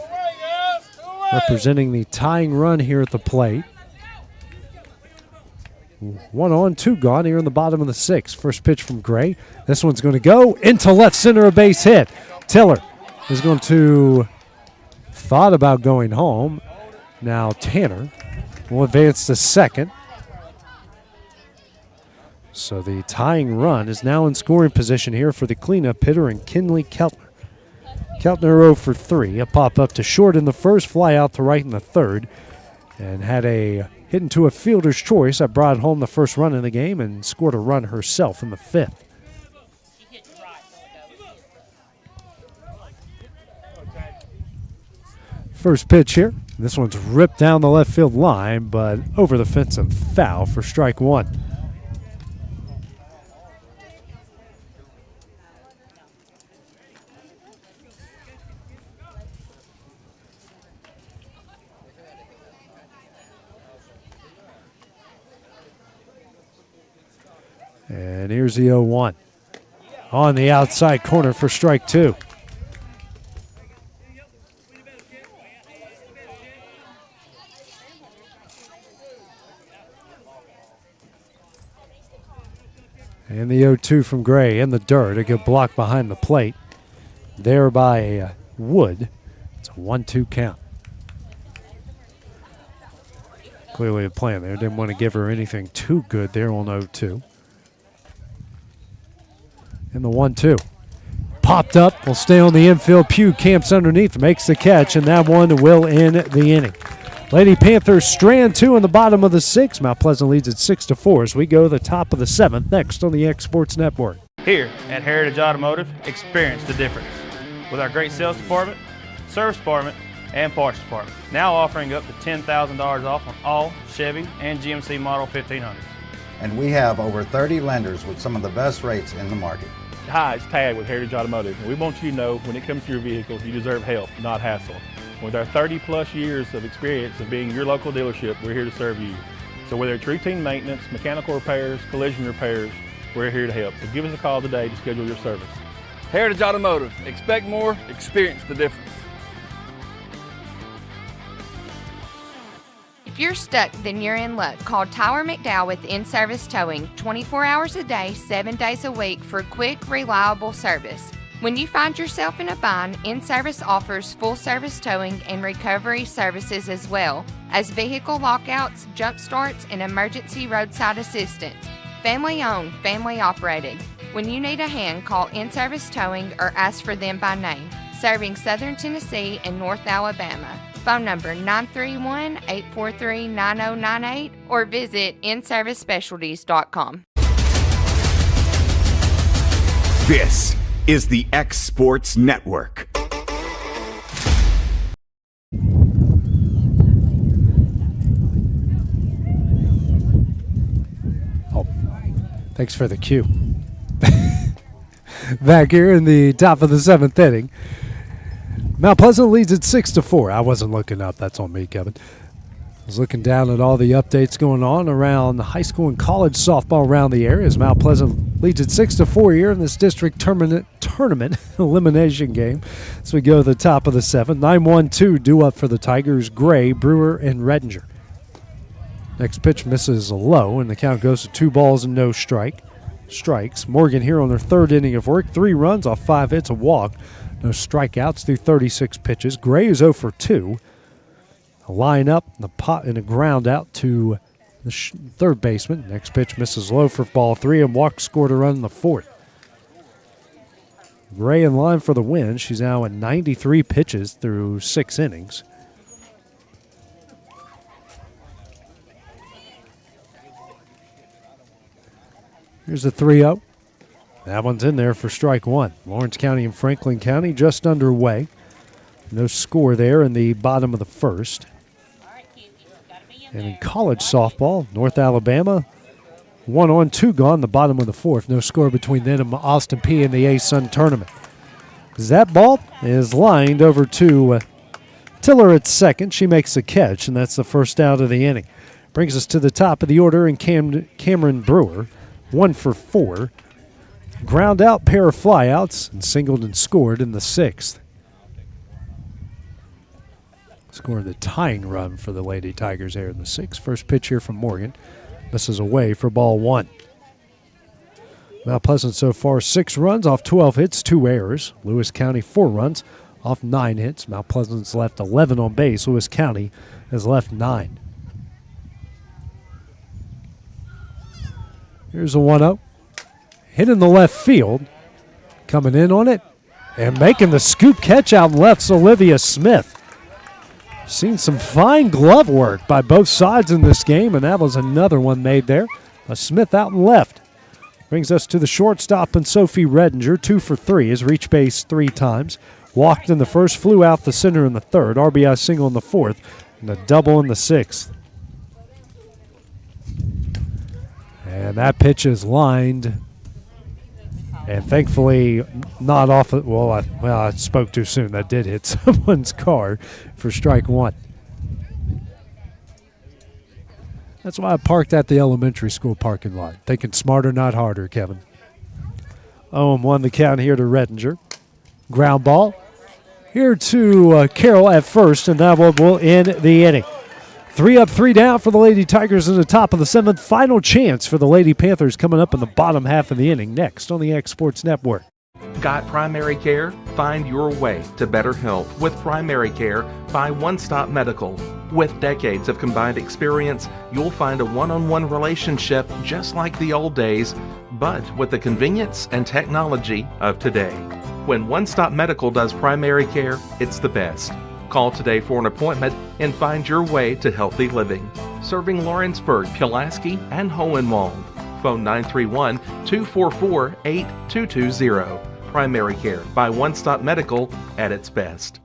Representing the tying run here at the plate. 1 on, 2 gone here in the bottom of the sixth. First pitch from Gray. This one's going to go into left center, a base hit. Tiller is going to thought about going home. Now Tanner will advance to second. So the tying run is now in scoring position here for the cleanup hitter and Kinley Keltner. Keltner 0 for 3. A pop up to short in the first, fly out to right in the third. And had a hit into a fielder's choice that brought home the first run in the game and scored a run herself in the fifth. First pitch here. This one's ripped down the left field line, but over the fence and foul for strike one. And here's the 0-1. On the outside corner for strike two. And the 0-2 from Gray in the dirt. A good block behind the plate. There by Wood. It's a 1-2 count. Clearly a plan there. Didn't want to give her anything too good there on 0-2. And the 1-2. Popped up. Will stay on the infield. Pugh camps underneath. Makes the catch. And that one will end the inning. Lady Panthers strand two in the bottom of the sixth. Mount Pleasant leads at 6-4 as we go to the top of the seventh next on the X Sports Network. Here at Heritage Automotive, experience the difference with our great sales department, service department, and parts department. Now offering up to $10,000 off on all Chevy and GMC Model 1500s. And we have over 30 lenders with some of the best rates in the market. Hi, it's Tag with Heritage Automotive. We want you to know when it comes to your vehicles, you deserve help, not hassle. With our 30-plus years of experience of being your local dealership, we're here to serve you. So whether it's routine maintenance, mechanical repairs, collision repairs, we're here to help. So give us a call today to schedule your service. Heritage Automotive. Expect more, experience the difference. If you're stuck, then you're in luck. Call Tyler McDowell with In-Service Towing, 24 hours a day, 7 days a week for quick, reliable service. When you find yourself in a bind, In-Service offers full-service towing and recovery services as well as vehicle lockouts, jump starts, and emergency roadside assistance. Family-owned, family-operated. When you need a hand, call In-Service Towing or ask for them by name. Serving Southern Tennessee and North Alabama. Phone number 931-843-9098 or visit inservicespecialties.com. This is the X Sports Network. Oh, thanks for the cue. Back here in the top of the seventh inning. Mount Pleasant leads at 6-4. I wasn't looking up. That's on me, Kevin. I was looking down at all the updates going on around high school and college softball around the area as Mount Pleasant leads at 6-4 here in this district tournament elimination game. As we go to the top of the seventh, 9-1-2 due up for the Tigers, Gray, Brewer, and Redinger. Next pitch misses low, and the count goes to 2 balls and no strikes. Morgan here on their third inning of work, 3 runs off 5 hits, a walk. No strikeouts through 36 pitches. Gray is 0 for 2. A line up, and a ground out to the third baseman. Next pitch misses low for ball 3, and walk scored a run in the fourth. Gray in line for the win. She's now at 93 pitches through 6 innings. Here's the 3-0. That one's in there for strike one. Lawrence County and Franklin County just underway. No score there in the bottom of the first. And in college softball, North Alabama, 1 on, 2 gone, the bottom of the fourth. No score between them and Austin P in the A-Sun tournament. As that ball is lined over to Tiller at second. She makes a catch, and that's the first out of the inning. Brings us to the top of the order, and Cameron Brewer, 1 for 4. Ground out, pair of flyouts, and singled and scored in the 6th. Scored the tying run for the Lady Tigers here in the 6th. First pitch here from Morgan. Misses away for ball 1. Mount Pleasant so far 6 runs off 12 hits, 2 errors. Lewis County 4 runs off 9 hits. Mount Pleasant's left 11 on base. Lewis County has left 9. Here's a 1-0. Hit in the left field. Coming in on it and making the scoop catch out left's Olivia Smith. Seen some fine glove work by both sides in this game, and that was another one made there. A Smith out and left. Brings us to the shortstop and Sophie Redinger, 2 for 3, has reached base 3 times. Walked in the first, flew out the center in the 3rd, RBI single in the 4th, and a double in the 6th. And that pitch is lined, and thankfully not off. Well, I spoke too soon. That did hit someone's car for strike 1. That's why I parked at the elementary school parking lot. Thinking smarter, not harder, Kevin. 0-1 the count here to Redinger. Ground ball. Here to Carroll at first, and that one will end the inning. 3 up, 3 down for the Lady Tigers in the top of the 7th. Final chance for the Lady Panthers coming up in the bottom half of the inning. Next on the X Sports Network. Got primary care? Find your way to better health with primary care by One Stop Medical. With decades of combined experience, you'll find a one-on-one relationship just like the old days, but with the convenience and technology of today. When One Stop Medical does primary care, it's the best. Call today for an appointment and find your way to healthy living. Serving Lawrenceburg, Pulaski, and Hohenwald. Phone 931-244-8220. Primary care by One Stop Medical at its best.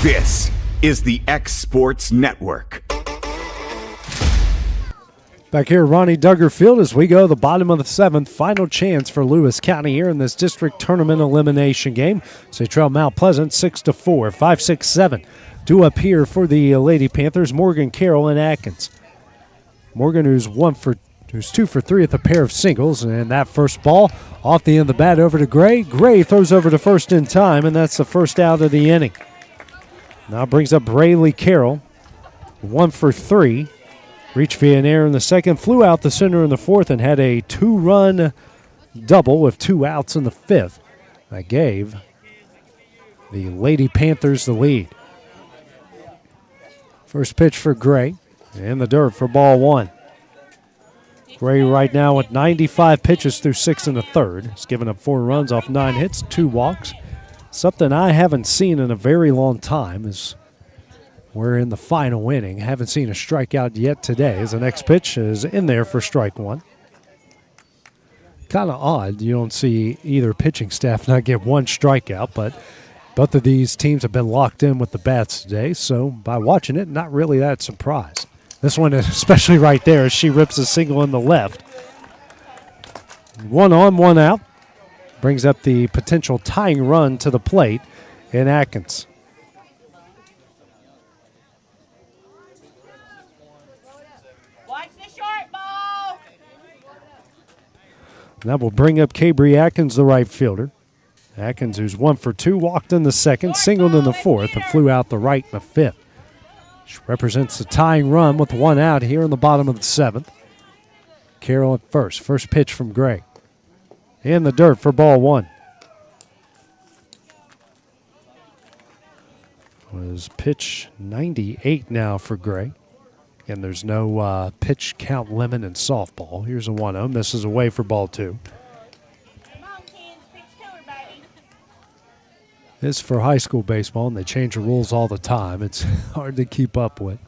This is the X Sports Network. Back here, Ronnie Duggar Field as we go to the bottom of the 7th. Final chance for Lewis County here in this district tournament elimination game. They trail Mount Pleasant 6-4, 5-6-7. 2 up here for the Lady Panthers, Morgan, Carroll, and Atkins. Morgan, who's 2 for 3 with a pair of singles, and that first ball off the end of the bat over to Gray. Gray throws over to first in time, and that's the first out of the inning. Now brings up Braylee Carroll, 1 for 3. Reached via an error in the 2nd, flew out the center in the 4th, and had a 2-run double with 2 outs in the 5th. That gave the Lady Panthers the lead. First pitch for Gray, in the dirt for ball 1. Gray right now with 95 pitches through 6 in the 3rd. He's given up 4 runs off 9 hits, 2 walks. Something I haven't seen in a very long time is we're in the final inning. Haven't seen a strikeout yet today as the next pitch is in there for strike 1. Kind of odd you don't see either pitching staff not get 1 strikeout, but both of these teams have been locked in with the bats today, so by watching it, not really that surprised. This one, especially right there, as she rips a single in the left. 1 on, 1 out. Brings up the potential tying run to the plate in Atkins. Watch the short ball. That will bring up Cabry Atkins, the right fielder. Atkins, who's 1 for 2, walked in the 2nd, singled in the 4th, and flew out the right in the 5th. She represents the tying run with 1 out here in the bottom of the 7th. Carroll at first. First pitch from Gray. In the dirt for ball 1. Was pitch 98 now for Gray. And there's no pitch count limit in softball. Here's a 1-0. Misses away for ball 2. This is for high school baseball, and they change the rules all the time. It's hard to keep up with.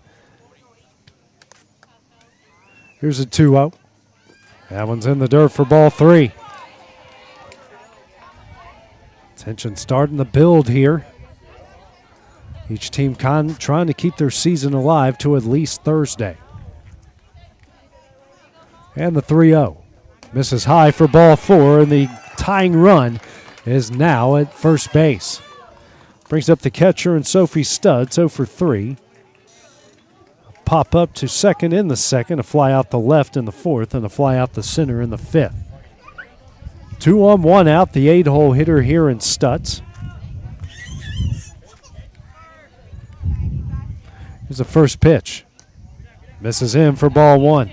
Here's a 2-0. That one's in the dirt for ball 3. Tension starting to build here. Each team trying to keep their season alive to at least Thursday. And the 3-0. Misses high for ball 4, and the tying run is now at first base. Brings up the catcher and Sophie Studs, 0 for 3. Pop up to second in the second, a fly out the left in the fourth, and a fly out the center in the fifth. 2 on, 1 out, the 8-hole hitter here in Stutz. Here's the first pitch. Misses in for ball 1.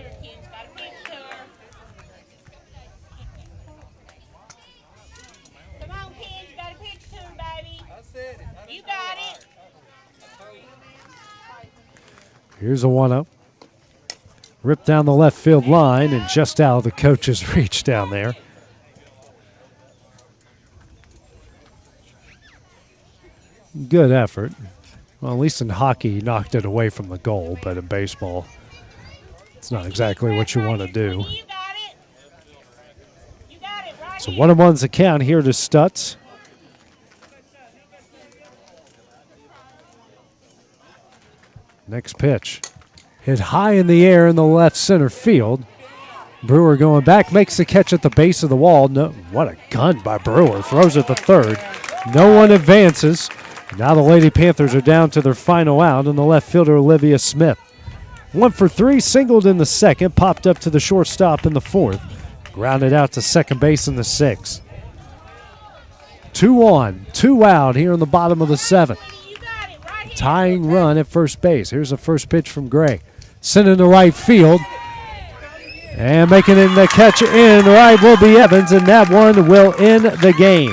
Here's a 1-0. Ripped down the left field line and just out of the coach's reach down there. Good effort. Well, at least in hockey, he knocked it away from the goal, but in baseball, it's not exactly what you want to do. So 1-1's the count here to Stutz. Next pitch. Hit high in the air in the left center field. Brewer going back, makes the catch at the base of the wall. No, what a gun by Brewer. Throws it to third. No one advances. Now the Lady Panthers are down to their final out, and the left fielder, Olivia Smith. 1 for 3, singled in the second, popped up to the shortstop in the fourth. Grounded out to second base in the sixth. 2 on, 2 out here in the bottom of the seventh. Tying run at first base. Here's the first pitch from Gray. Sending to right field. And making it the catch in right will be Evans, and that one will end the game.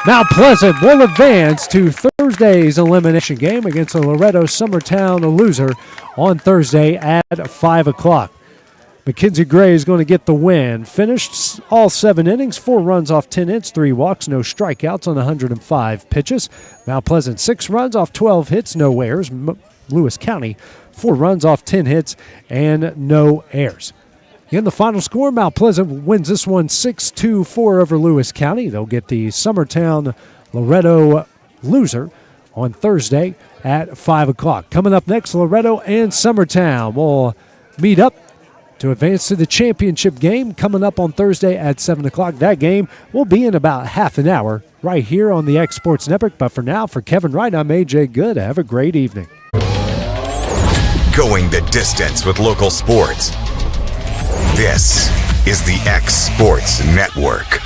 Mount Pleasant will advance to Thursday's elimination game against the Loretto Summertown loser on Thursday at 5 o'clock. Mackenzie Gray is going to get the win. Finished all 7 innings, 4 runs off 10 hits, 3 walks, no strikeouts on 105 pitches. Mount Pleasant 6 runs off 12 hits, no errors. Lewis County 4 runs off 10 hits and no errors. In the final score, Mount Pleasant wins this one 6-2-4 over Lewis County. They'll get the Summertown Loretto loser on Thursday at 5 o'clock. Coming up next, Loretto and Summertown will meet up to advance to the championship game coming up on Thursday at 7 o'clock. That game will be in about half an hour right here on the X Sports Network. But for now, for Kevin Wright, I'm AJ Good. Have a great evening. Going the distance with local sports. This is the X Sports Network.